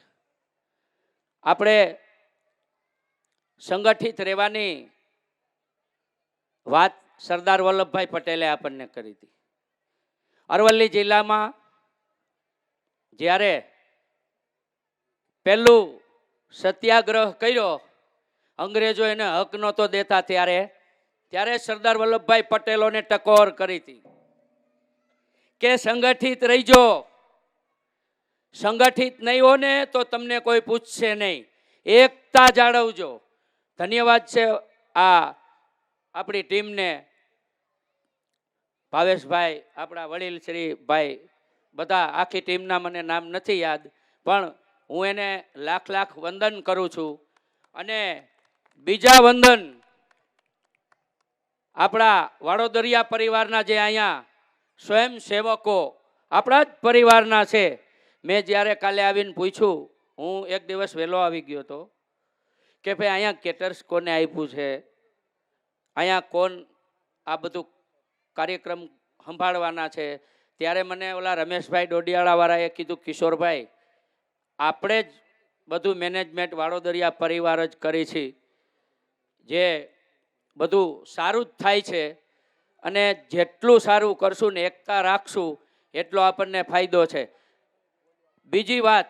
આપણે સંગઠિત રહેવાની વાત સરદાર વલ્લભભાઈ પટેલે આપણને કરી હતી. અરવલ્લી જિલ્લામાં જ્યારે પહેલું સત્યાગ્રહ કર્યો, અંગ્રેજો એને હક નહોતો દેતા, ત્યારે સરદાર વલ્લભભાઈ પટેલોને ટકોર કરી હતી કે સંગઠિત રહીજો, સંગઠિત નહીં હો ને તો તમને કોઈ પૂછશે નહીં, એકતા જાળવજો. ધન્યવાદ છે આ આપણી ટીમને, ભાવેશભાઈ, આપણા વડીલ શ્રી ભાઈ, બધા આખી ટીમના મને નામ નથી યાદ, પણ હું એને લાખ લાખ વંદન કરું છું. અને બીજા વંદન આપણા વાડોદરિયા પરિવારના જે અહીંયા સ્વયંસેવકો આપણા જ પરિવારના છે. મેં જ્યારે કાલે આવીને પૂછ્યું, હું એક દિવસ વહેલો આવી ગયો હતો કે ભાઈ અહીંયા કેટર્સ કોને આપ્યું છે, અહીંયા કોણ આ બધું કાર્યક્રમ સંભાળવાના છે, ત્યારે મને ઓલા રમેશભાઈ ડોડિયાળાવાળાએ કીધું, કિશોરભાઈ આપણે જ બધું મેનેજમેન્ટ વાડોદરિયા પરિવાર જ કરી છે, જે બધું સારું જ થાય છે, અને જેટલું સારું કરશું ને એકતા રાખશું એટલો આપણને ફાયદો છે. બીજી વાત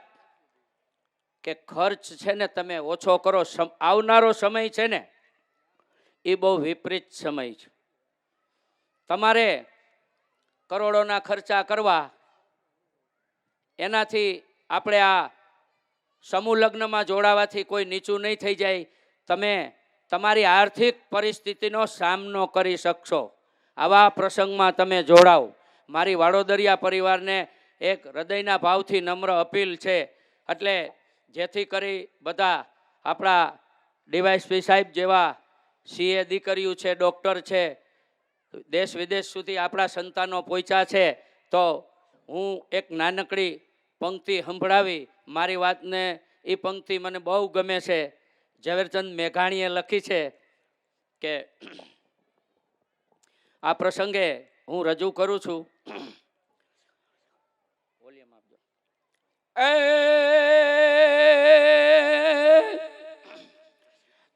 કે ખર્ચ છે ને તમે ઓછો કરો. આવનારો સમય છે ને એ બહુ વિપરીત સમય છે. તમારે કરોડોના ખર્ચા કરવા એનાથી આપણે આ સમૂહ લગ્નમાં જોડાવાથી કોઈ નીચું નહીં થઈ જાય. તમે તમારી આર્થિક પરિસ્થિતિનો સામનો કરી શકશો. આવા પ્રસંગમાં તમે જોડાઓ. મારી વાડોદરિયા પરિવારને એક હૃદયના ભાવથી નમ્ર અપીલ છે, એટલે જેથી કરી બધા આપણા ડીવાયએસપી સાહેબ જેવા સીએ દીકરીઓ છે, ડૉક્ટર છે, દેશ વિદેશ સુધી આપણા સંતાનો પહોંચ્યા છે, તો હું એક નાનકડી પંક્તિ સંભળાવી. મારી વાતને એ પંક્તિ મને બહુ ગમે છે, ઝવેરચંદ મેઘાણીએ લખી છે, કે આ પ્રસંગે હું રજૂ કરું છું.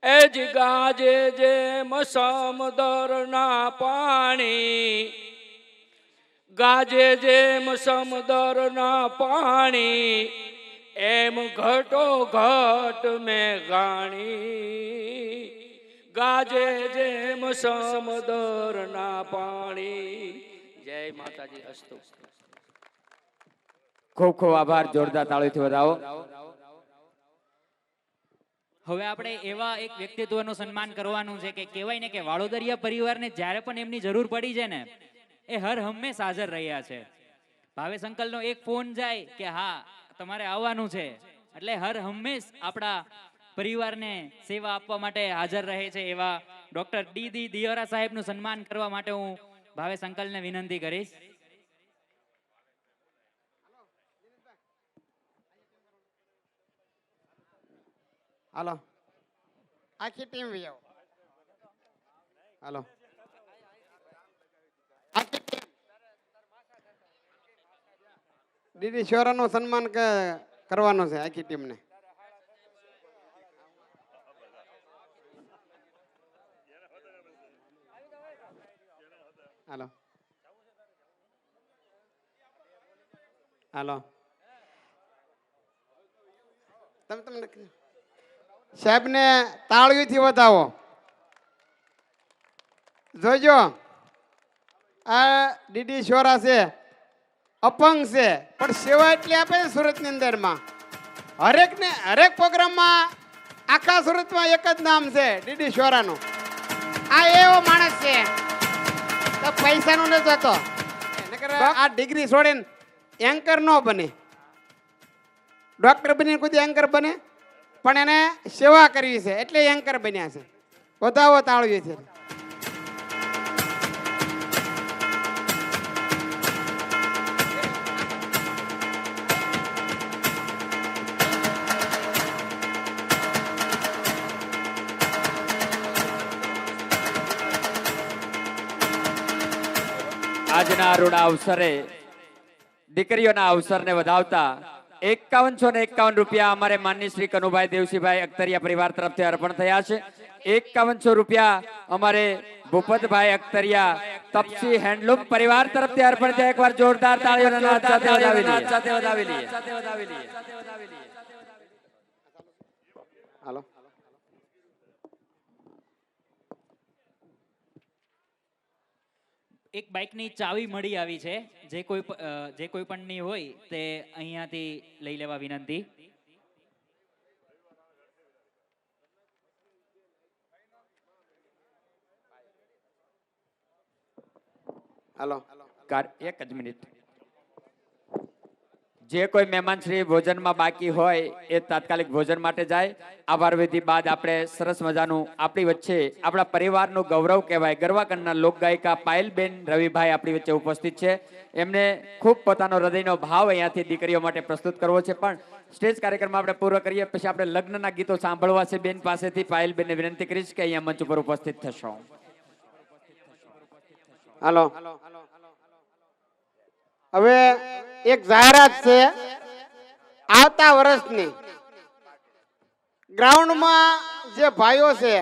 એ જ ગાજે જેમ સમદરના પાણી, ગાજે જેમ સમદરના પાણી, એમ ઘટો ઘટ મેં ગાણી, ગાજે જેમ સમદરના પાણી. જય માતાજી. અસ્તુ. ખૂબ ખૂબ આભાર. જોરદાર તાળીથી વધાવો. હવે આપણે એવા એક વ્યક્તિત્વનું સન્માન કરવાનું છે કે કહેવાય ને કે વાડોદરિયા પરિવારને જ્યારે પણ એમની જરૂર પડી છે ને, એ હર હંમેશ હાજર રહ્યા છે. ભાવેશ અંકલનો એક ફોન જાય કે હા તમારે આવવાનું છે, એટલે હર હંમેશ આપણા પરિવારને સેવા આપવા માટે હાજર રહે છે. એવા ડોક્ટર ડી દિયોરા સાહેબનું સન્માન કરવા માટે હું ભાવેશ અંકલને વિનંતી કરીશ. હાલો, આખી ટીમ આવો. હાલો, આખી ટીમ દીદી શોરાનું સન્માન કરવાનું છે આખી ટીમને. હાલો હાલો, તમને સાહેબને તાળીઓથી વધાવો. જોજો, આ ડીડી શોરા છે, અપંગ છે, પણ સેવા એટલી આપે છે સુરતની અંદરમાં. હરેક પ્રોગ્રામમાં આખા સુરતમાં એક જ નામ છે ડીડી શોરાનું. આ એવો માણસ છે તો પૈસાનું નથી જોતો. આ ડિગ્રી છોડીને એન્કર ન બને, ડોક્ટર બનીને કોઈ એન્કર બને, પણ એને સેવા કરવી છે એટલે એન્કર બન્યા છે. વધાવો તાળીએ છે. આજના રૂડા અવસરે દીકરીઓના અવસરને વધાવતા 5151 રૂપિયા અમારે માનની શ્રી કનુભાઈ દેવસીભાઈ અખ્તરિયા પરિવાર તરફથી અર્પણ થયા છે. ₹5100 અમારે ભૂપતભાઈ અખ્તરિયા તપસી હેન્ડલૂમ પરિવાર તરફથી અર્પણ છે. એકવાર જોરદાર તાળીઓના નાદ સાથે વધાવી લઈએ. હાલો. એક બાઇકની ચાવી મળી આવી છે. જે કોઈ પણની હોય તે અહીંયાથી લઈ લેવા વિનંતી. હાલો. એક જ મિનિટ. જે કોઈ મહેમાન શ્રી ભોજનમાં બાકી હોય એ તાત્કાલિક ભોજન માટે જાય. આભાર વિધિ બાદ આપણે સરસ મજાનું આપણી વચ્ચે આપણા પરિવારનું ગૌરવ કહેવાય ગરવા કરનાર લોકગાયિકા પાયલબેન રવિભાઈ આપણી વચ્ચે ઉપસ્થિત છે. એમને ખૂબ પોતાનો હૃદયનો ભાવ અહીંયાથી દીકરીઓ માટે પ્રસ્તુત કરવો છે. પણ સ્ટેજ કાર્યક્રમ આપણે પૂરો કરીએ પછી આપણે લગ્નના ગીતો સાંભળવા છે. બેન પાસેથી પાયલબેનને વિનંતી કરીશ કે અહીંયા મંચ ઉપર ઉપસ્થિત થશો. હાલો. હવે એક જાહેરાત છે આવતા વર્ષની ગ્રાઉન્ડમાં જે ભાઈઓ છે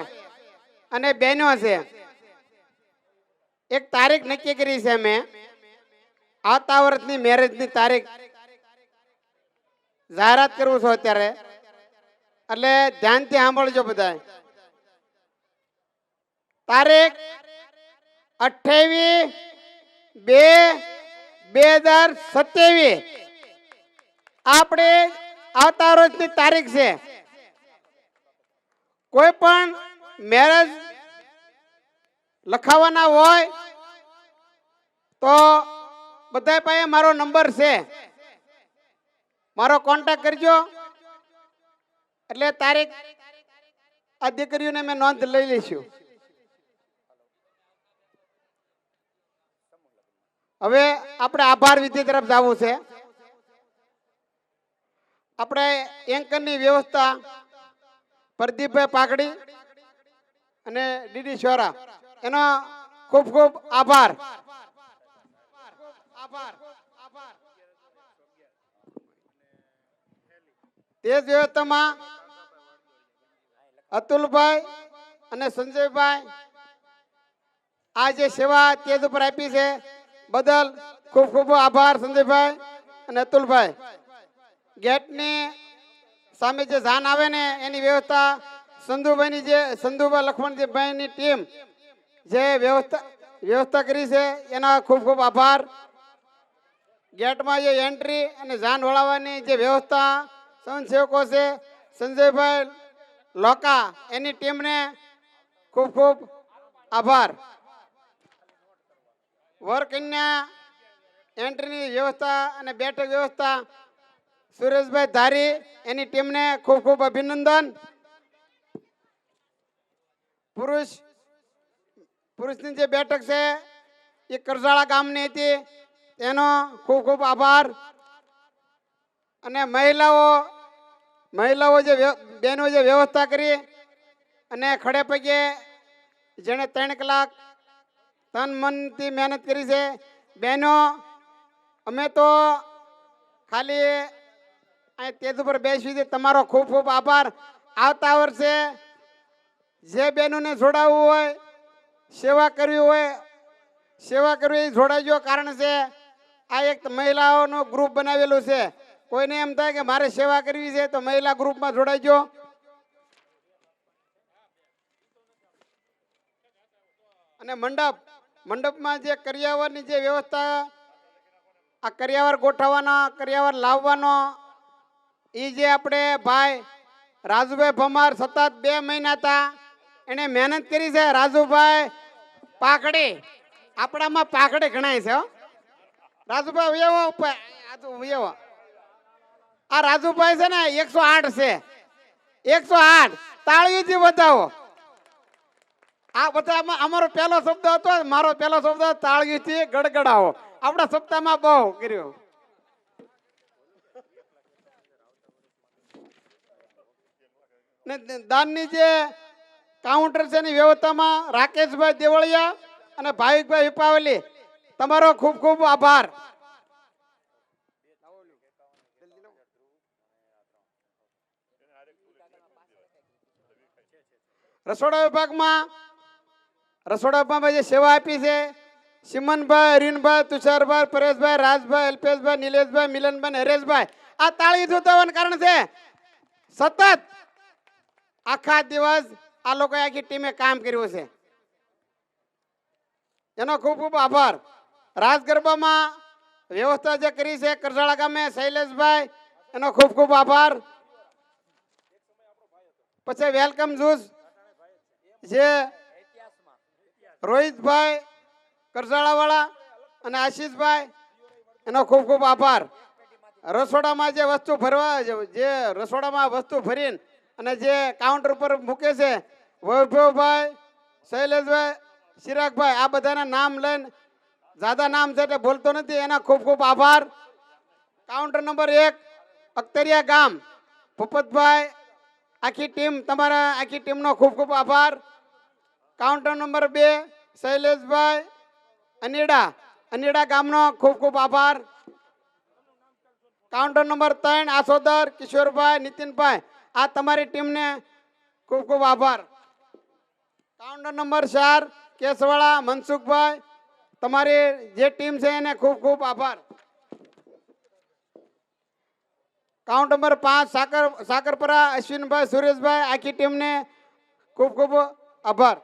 અને બહેનો છે એક તારીખ નક્કી કરી છે. મેં આવતા વર્ષની મેરેજની તારીખ જાહેરાત કરું છું અત્યારે, એટલે ધ્યાનથી સાંભળજો બધા. તારીખ 28/2/2027 આપણે આવતા રોજની તારીખ છે. કોઈ પણ મેરેજ લખાવાના હોય તો બધા પાસે મારો નંબર છે, મારો કોન્ટેક્ટ કરજો. એટલે તારીખ આ દીકરીઓને મેં નોંધ લઈ લઈશું. હવે આપણે આભાર વિધિ તરફ જવું છે. આપણે એન્કરની વ્યવસ્થા પ્રદીપભાઈ પાઘડી અને ડીડી શોરા એનો ખૂબ ખૂબ આભાર. તે જ વ્યવસ્થામાં અતુલભાઈ અને સંજયભાઈ આ જે સેવા તેજ ઉપર આપી છે બદલ ખૂબ ખૂબ આભાર સંજયભાઈ અને અતુલભાઈ. ગેટની સામે જે જાન આવે ને એની વ્યવસ્થા સંધુભાઈ લખમણજીભાઈની ટીમ જે વ્યવસ્થા કરી છે એના ખૂબ ખૂબ આભાર. ગેટમાં જે એન્ટ્રી અને જાન વળાવવાની જે વ્યવસ્થા સ્વયંસેવકો છે સંજયભાઈ લોકા એની ટીમને ખૂબ ખૂબ આભાર. વરકન્યા એન્ટ્રીની વ્યવસ્થા અને બેઠક વ્યવસ્થા સુરેશભાઈ ધારી એની ટીમને ખૂબ ખૂબ અભિનંદન. પુરુષની જે બેઠક છે એ કરજાળા ગામની હતી એનો ખૂબ ખૂબ આભાર. અને મહિલાઓ જે બહેનો જે વ્યવસ્થા કરી અને ખડે પગે જેણે 3 કલાક તન મનથી મહેનત કરી છે બહેનો, અમે તો ખાલી અહીં તેજ ઉપર બેસી છે. તમારો ખૂબ ખૂબ આભાર. આવતા વર્ષે જે બહેનોને જોડાવવું હોય સેવા કરવી એ જોડાજો. કારણ છે આ એક મહિલાઓનું ગ્રુપ બનાવેલું છે. કોઈને એમ થાય કે મારે સેવા કરવી છે તો મહિલા ગ્રુપમાં જોડાજો. અને મંડપમાં જે કરિયાવરની જે વ્યવસ્થા આ કરિયાવર ગોઠવવાના કરિયાવર લાવવાનો એ જે આપણે ભાઈ રાજુભાઈ ભમાર સતત 2 મહિના હતા એને મહેનત કરી છે. રાજુભાઈ પાઘડી આપણામાં પાઘડી ગણાય છે. રાજુભાઈ આ રાજુભાઈ છે ને 108 છે. 108 તાળીઓથી બતાવો. આ બધા અમારો પહેલો શબ્દ હતો. મારો પહેલો શબ્દ તાળીઓથી ગડગડાવો. આપણા સપ્તાહમાં બહુ કર્યો. ને દાનની જે કાઉન્ટર છે એની વ્યવસ્થામાં રાકેશભાઈ દેવળિયા અને ભાવિકભાઈ વિપાવલી તમારો ખૂબ ખૂબ આભાર. રસોડા વિભાગમાં જે સેવા આપી છે સિમનભાઈ, અરવિંદભાઈ, તુષારભાઈ, પરેશભાઈ, રાજભાઈ, અલ્પેશભાઈ, નિલેશભાઈ, મિલનભાઈ અને હરેશભાઈ, આ તાળી થવાનું કારણ છે સતત આખા દિવસ આ લોકોએ આખી ટીમે કામ કર્યું છે, એનો ખૂબ ખૂબ આભાર. રાસ ગરબામાં વ્યવસ્થા જે કરી છે કરજાળા ગામે શૈલેષભાઈ, એનો ખૂબ ખૂબ આભાર. પછી વેલકમ જ્યુસ જે રોહિતભાઈ કરજાળાવાળા અને આશીષભાઈ, એનો ખૂબ ખૂબ આભાર. રસોડામાં જે વસ્તુ ભરવા જે રસોડામાં વસ્તુ ભરીને અને જે કાઉન્ટર ઉપર મૂકે છે વૈભવભાઈ, શૈલેષભાઈ, ચિરાગભાઈ, આ બધાના નામ લઈને જ્યાદા નામ છે તે બોલતો નથી, એના ખૂબ ખૂબ આભાર. કાઉન્ટર નંબર 1 અખ્તરિયા ગામ ભૂપતભાઈ, આખી ટીમ, તમારા આખી ટીમનો ખૂબ ખૂબ આભાર. કાઉન્ટર નંબર 2 શૈલેષભાઈ, અનીડા ગામનો ખૂબ ખૂબ આભાર. કાઉન્ટર નંબર 3 આસોદર કિશોરભાઈ, નીતિનભાઈ, આ તમારી ટીમને ખૂબ ખૂબ આભાર. કાઉન્ટર નંબર 4 કેસવાળા મનસુખભાઈ, તમારી જે ટીમ છે એને ખૂબ ખૂબ આભાર. કાઉન્ટ નંબર 5 સાકરપરા અશ્વિનભાઈ, સુરેશભાઈ, આખી ટીમને ખૂબ ખૂબ આભાર.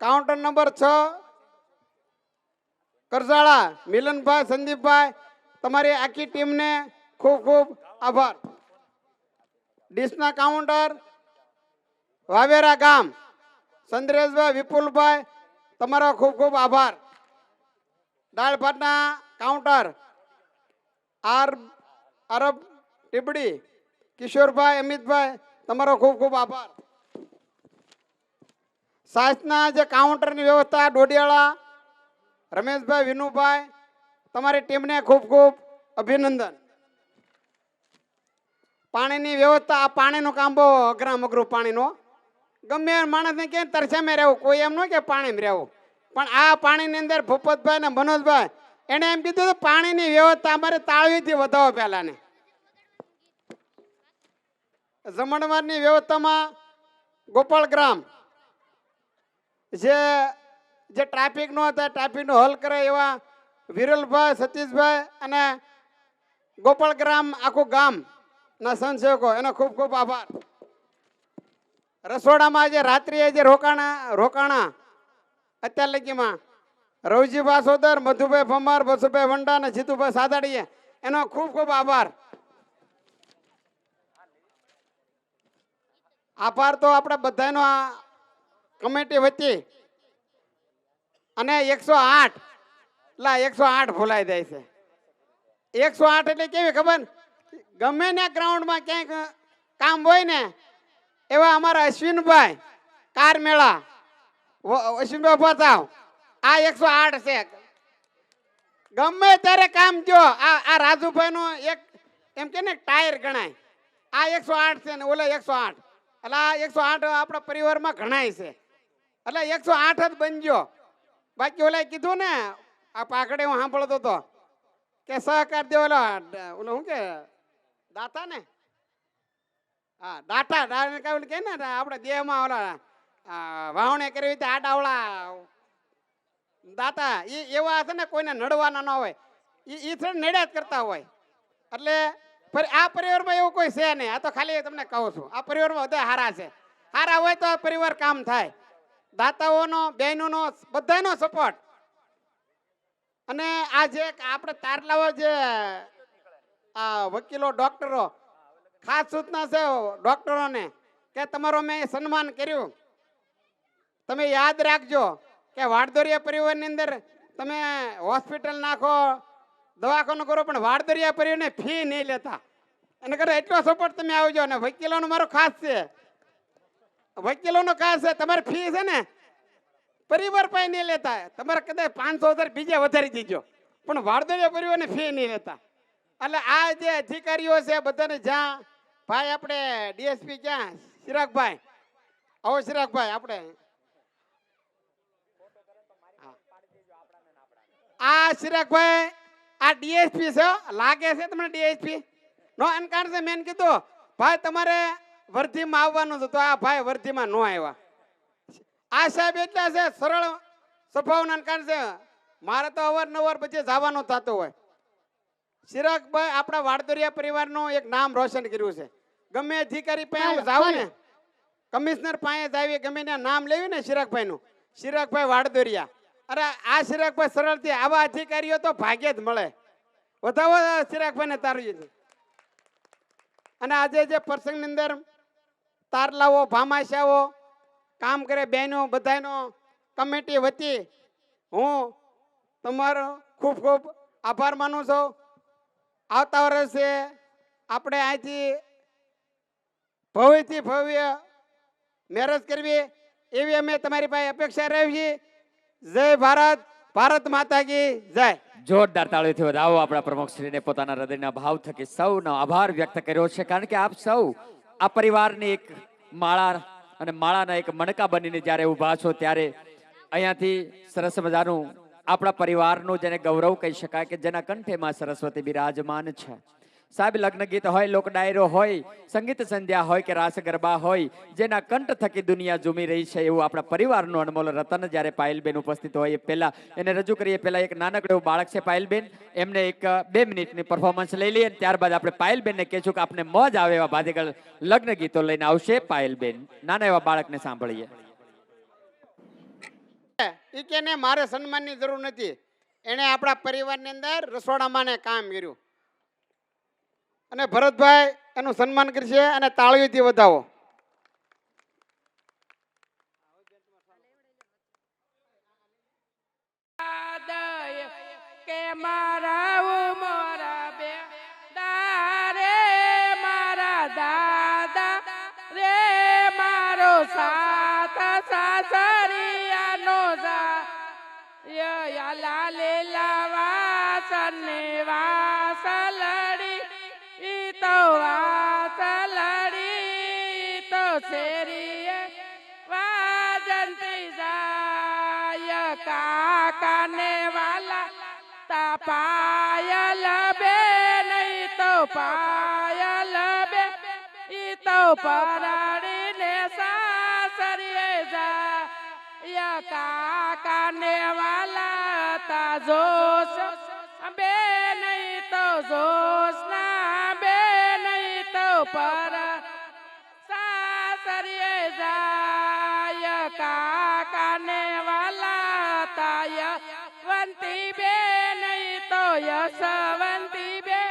કાઉન્ટર નંબર 6 કરજાળા મિલનભાઈ, સંદીપભાઈ, તમારી આખી ટીમને ખૂબ ખૂબ આભાર. ડીશના કાઉન્ટર વાવેરા ગામ ચંદ્રેશભાઈ, વિપુલભાઈ, તમારો ખૂબ ખૂબ આભાર. દાળ ભાતના કાઉન્ટર અરબ ટીબડી કિશોરભાઈ, અમિતભાઈ, તમારો ખૂબ ખૂબ આભાર. સાસના જે કાઉન્ટરની વ્યવસ્થા ડોડિયાળા રમેશભાઈ, વિનુભાઈ, તમારી ટીમને ખૂબ ખૂબ અભિનંદન. પાણીની વ્યવસ્થા, આ પાણીનું કામ બહુ અઘરું પાણીનું, ગમે માણસને કે તરસામાં રહેવું, કોઈ એમ ન કે પાણીમાં રહેવું, પણ આ પાણીની અંદર ભૂપતભાઈ ને મનોજભાઈ એને એમ કીધું પાણીની વ્યવસ્થા અમારે તાળવીથી વધાવો પહેલા ને. જમણવારની વ્યવસ્થામાં ગોપાલગ્રામ જે ટ્રાફિકનો હતા ટ્રાફિકનો હલ કરે એવા વિરલભાઈ, સતીશભાઈ અને ગોપાલગ્રામ આખું ગામ ના સંસેવકો, એનો ખૂબ ખૂબ આભાર. રસોડામાં જે રાત્રિએ જે રોકાણા અત્યાર લગીમાં રવજીભાઈ સોદર, મધુભાઈ ભમાર, બસુભાઈ વંડા અને જીતુભાઈ સાદાડીએ, એનો ખૂબ ખૂબ આભાર. આભાર તો આપણે બધાનો આ કમિટી વચ્ચે અને 108 ભૂલાઈ જાય છે. 108 એટલે કેવી ખબર, ગમે ને ગ્રાઉન્ડમાં ક્યાંક કામ હોય ને એવા અમારા અશ્વિનભાઈ કાર મેળા, અશ્વિનભાઈ ઉભા થાવ, આ 108 છે. ગમે ત્યારે કામ જો આ રાજુભાઈ નો એક એમ કે ને ટાયર ગણાય, આ 108 છે ને ઓલા 108, એટલે આ 108 આપણા પરિવારમાં ગણાય છે, એટલે 108 જ બનજો. બાકી ઓલા કીધું ને આ પાકડે હું સાંભળતો હતો કે સહકાર દે ઓલો શું કે દાતા ને, હા દાતા કે ને આપણે દેહમાં ઓલા વાવણે કરી આડાવળા દાતા એવા છે ને, કોઈને નડવાના ન હોય, એ થોડા નડ્યા જ કરતા હોય. એટલે આ પરિવારમાં એવું કોઈ છે નહીં, આ તો ખાલી તમને કહું છું, આ પરિવારમાં બધા હારા છે. હારા હોય તો આ પરિવાર કામ થાય. દાતાઓનો, બહેનોનો, બધાનો સપોર્ટ. અને આ જે આપણે તારલાઓ જે આ વકીલો, ડોક્ટરો, ખાસ સૂચના છે ડોક્ટરોને કે તમારો મેં સન્માન કર્યું. તમે યાદ રાખજો કે વાડદોરિયા પરિવારની અંદર તમે હોસ્પિટલ નાખો, દવાખાનું કરો, પણ વાડદોરિયા પરિવારને ફી નહીં લેતા. અને કરે એટલો સપોર્ટ તમે આવજો. અને વકીલોનો મારો ખાસ છે, વકીલોનો ખાસ છે, તમારે ફી છે ને પરિવાર પાસે નહીં લેતા. તમારે કદાચ 500,000 બીજા વધારી દીજો, પણ વાડદોરિયા પરિવારને ફી નહીં લેતા. એટલે આ જે અધિકારીઓ છે બધાને, જ્યાં ભાઈ આપણે ડીએસપી ક્યાં ચિરાગભાઈ, આવો ચિરાગભાઈ, આપણે આ ચિરાગભાઈ આ ડીએસપી છે, લાગે છે તમને ડીએસપી નો એન કારણ છે. મેં કીધું ભાઈ તમારે વર્ધીમાં આવવાનું હતું તો આ ભાઈ વર્ધીમાં ન આવ્યા. આ સાહેબ એટલા છે સરળ સ્વભાવના કારણે મારે તો અવારનવાર પછી જવાનું થતું હોય. ચિરાગભાઈ આપણા વાડદોરિયા પરિવારનું એક નામ રોશન કર્યું છે. ગમે અધિકારી પાસે હું જાઉં ને, કમિશનર પાસે જાવી, ગમે ત્યાં નામ લેવી ને ચિરાગભાઈનું, ચિરાગભાઈ વાડદોરિયા. અરે આ ચિરાગભાઈ સરળથી આવા અધિકારીઓ તો ભાગ્યે જ મળે. વધાવો ચિરાગભાઈને તારવીએ છે. અને આજે જે પ્રસંગની અંદર તારલાઓ, ભામાશાઓ કામ કરે, બહેનો બધાનો કમિટી વતી હું તમારો ખૂબ ખૂબ આભાર માનું છું. આવતા વર્ષે આપણે અહીંથી ભવ્યથી ભવ્ય મેરેજ કરવી એવી અમે તમારી પાસે અપેક્ષા રહી છીએ. જય ભારત, ભારત માતા કી જય. જોરદાર તાળીઓથી વધાવો આપણા પ્રમુખશ્રીને પોતાના હૃદયના ભાવ થકી સૌનો આભાર વ્યક્ત કર્યો છે. કારણ કે આપ સૌ આ પરિવારની એક માળા અને માળાના એક મણકા બનીને જ્યારે ઊભા છો ત્યારે અહીંયાથી સરસ મજાનું આપણા પરિવારનું જેને ગૌરવ કહી શકાય કે જેના કંઠે માં સરસ્વતી બિરાજમાન છે. સાહેબ લગ્ન ગીત હોય, લોક ડાયરો હોય, સંગીત સંધ્યા હોય કે રાસ ગરબા હોય, જેના કંઠ થકી દુનિયા ઝૂમી રહી છે એવું આપણા પરિવારનું અનમોલ રતન જ્યારે પાયલબેન ઉપસ્થિત હોય એ પહેલા એને રજૂ કરીએ. પહેલા એક નાનકડું એવું બાળક છે પાયલબેન, એમને એક 2 મિનિટની પરફોર્મન્સ લઈ લઈએ. ત્યારબાદ આપણે પાયલબેનને કહેશું કે આપને મોજ આવે એવા ભાતીગળ લગ્ન ગીતો લઈને આવશે પાયલબેન. નાના એવા બાળકને સાંભળીએ. એ કે ને મારે સન્માનની જરૂર નથી, એને આપણા પરિવારની અંદર રસોડામાં કામ કર્યું અને ભરતભાઈ એનું સન્માન કરશે અને તાળીઓથી વધાવો. કે મારા મોરા બે દારે મારા દાદા રે મારો સાથ સાસરિયાનો જા યા લાલે લાવાસને વાસલડી ઈ તો વાસલડી તો શેરીએ વાજંતી જાય કાકાને વાલા તા પાયલ બે નહીં તો પાયલ બે ઈ તો પરાડીને સાસરીએ જાય કાકાને વાલા તા જોશ બે નહીં તો જોશ ના બે નહીં તો પર સાસરીએ જાય કાકાને વાલા તાય વંતી બે નહીં તો યશવંતી બે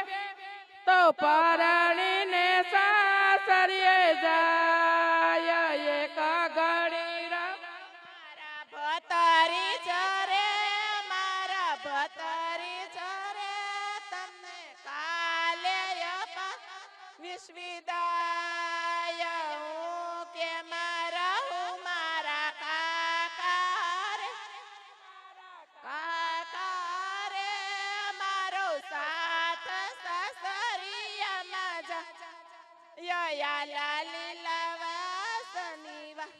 તો પરણીને સાસરીએ જાય એક ઘડી મારા ભતરી ચરે મારા ભતરી ચરે તમને કાલે વિશ્વદાય હું કે મારા હું મારા કાકા રે મારો સાથ સસરિયામાં યા લાલી લાવાસની વા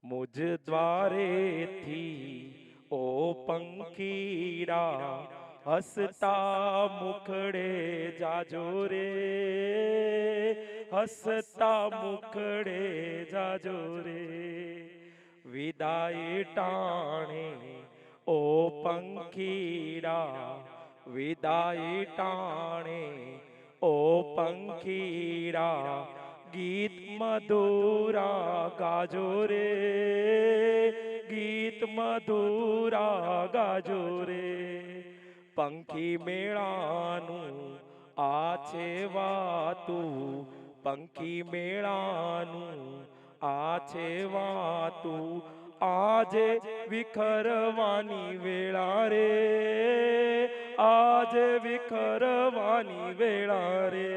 મુજ દ્વારેથી ઓ પંખીડા હસતા મુખડે જાજો રે, હસતા મુખડે જાજો રે. વિદાય ટાણે ઓ પંખીડા, વિદાય ટાણે ઓ પંખીડા ગીત મધુરા ગાજો રે, ગીત મધુરા ગાજો રે. પંખી મેળાનું આ છે વાતું, પંખી મેળાનું આ છે વાતું. આજે વિખરવાની વેળા રે, આજે વિખરવાની વેળા રે.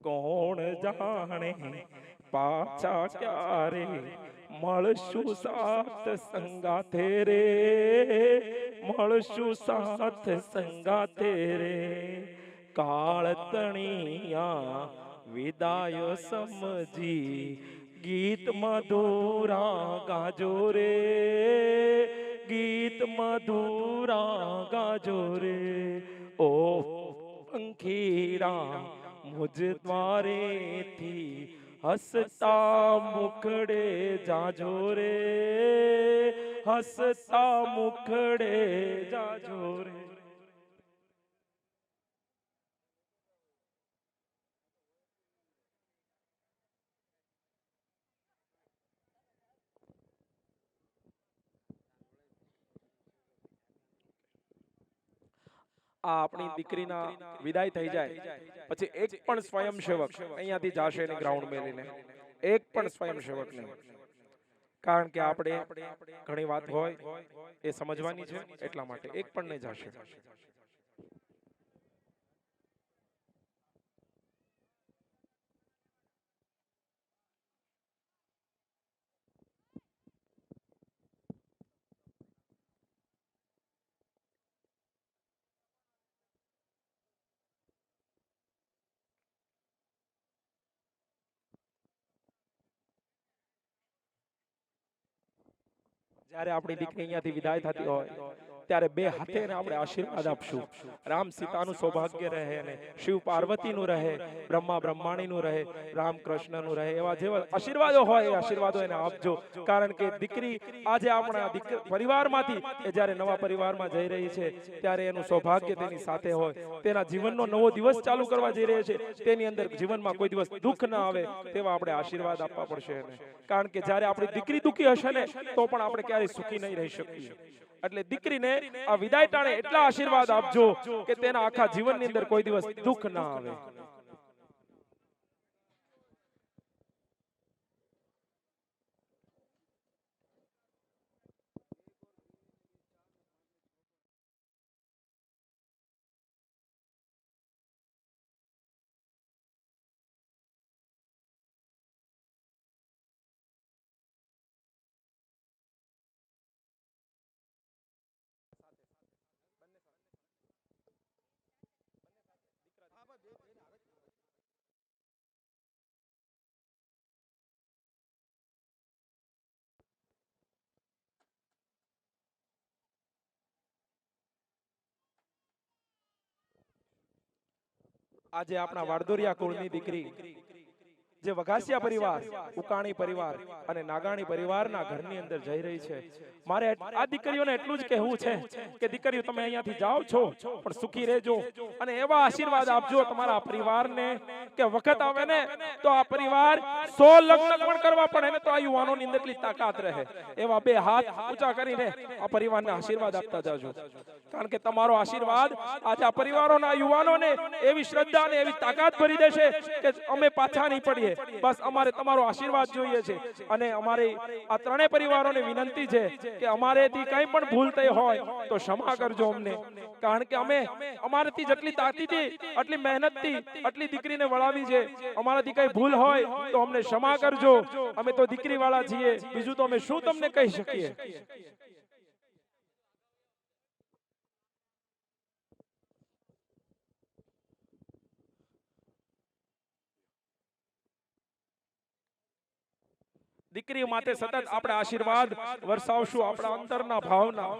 કોણ જાણે પાછા ક્યારે મળશું સાથ સંગાથે રે, મળશું સાથ સંગાથે રે. કાળ તણિયા વિદાય સમજી ગીત મધુરા ગાજો રે, ગીત મધુરા ગાજો રે. ઓ પંખીડા મુજ દ્વારેથી હસતા મુખડે જાજો રે, હસતા મુખડે જાજો રે. આ આપણી દીકરીના વિદાય થઈ જાય પછી એક પણ સ્વયંસેવક અહીંયાથી જાશે ને ગ્રાઉન્ડ મેલીને, એક પણ સ્વયંસેવક નહીં. કારણ કે આપણે ઘણી વાત હોય એ સમજવાની છે, એટલા માટે એક પણ નહીં જાશે. જ્યારે આપણી દીકરી અહીંયાથી વિદાય થતી હોય ત્યારે બે હાથે આપણે આશીર્વાદ આપશું. રામ સીતાનું સૌભાગ્ય રહે અને શિવ પાર્વતીનું રહે, બ્રહ્મા બ્રહ્માણીનું રહે, રામ કૃષ્ણનું રહે. એવા જેવા આશીર્વાદો હોય એ આશીર્વાદો એને આપજો. કારણ કે દીકરી આજે આપણા પરિવારમાંથી એ જ્યારે નવા પરિવારમાં જઈ રહી છે ત્યારે એનું સૌભાગ્ય તેની સાથે હોય, તેના જીવનનો નવો દિવસ ચાલુ કરવા જઈ રહી છે, તેની અંદર જીવનમાં કોઈ દિવસ દુઃખ ના આવે તેવા આપણે આશીર્વાદ આપવા પડશે એને. કારણ કે જ્યારે આપણી દીકરી દુઃખી હશે ને તો પણ આપણે ક્યારેય સુખી નહીં રહી શકીએ. એટલે દીકરીને આ વિદાય ટાણે એટલા આશીર્વાદ આપજો કે તેના આખા જીવનની અંદર કોઈ દિવસ દુઃખ ના આવે. આજે આપણા વાડદોરિયા કુળની દીકરી જે વઘાસિયા પરિવાર, ઉકાણી પરિવાર અને નાગાણી પરિવારના ઘરની અંદર જઈ રહી છે, મારે આ દીકરીઓને એટલું જ કહેવું છે કે દીકરીઓ તમે અહીંયાથી જાઓ છો પણ સુખી રહેજો અને એવા આશીર્વાદ આપજો તમારા પરિવારને કે વખત આવે ને તો આ પરિવાર 100 લગ્ન પણ કરવા પડે ને તો આ યુવાનોની અંદર એટલી તાકાત રહે. એવા બે હાથ ઊંચા કરીને આ પરિવારને આશીર્વાદ આપતા જાજો. કારણ કે તમારો આશીર્વાદ આજે આ પરિવારોના યુવાનોને એવી શ્રદ્ધા અને એવી તાકાત ભરી દેશે કે અમે પાછા નહીં પડીએ. બસ અમારે તમારો આશીર્વાદ જોઈએ છે અને અમારે આ ત્રણેય પરિવારોને વિનંતી છે કે અમારેથી કંઈ પણ ભૂલ થઈ હોય તો ક્ષમા કરજો અમને. કારણ કે અમે અમારાથી જેટલી તાકીદથી, આટલી મહેનતથી આટલી દીકરીને વળાવી છે, અમારાથી કઈ ભૂલ હોય તો અમને ક્ષમા કરજો. અમે તો દીકરી વાળા છીએ, બીજું તો અમે શું તમને કહી શકીએ. દીકરી માટે સતત આપણે આશીર્વાદ વરસાવશું, આપણા અંતરના ભાવના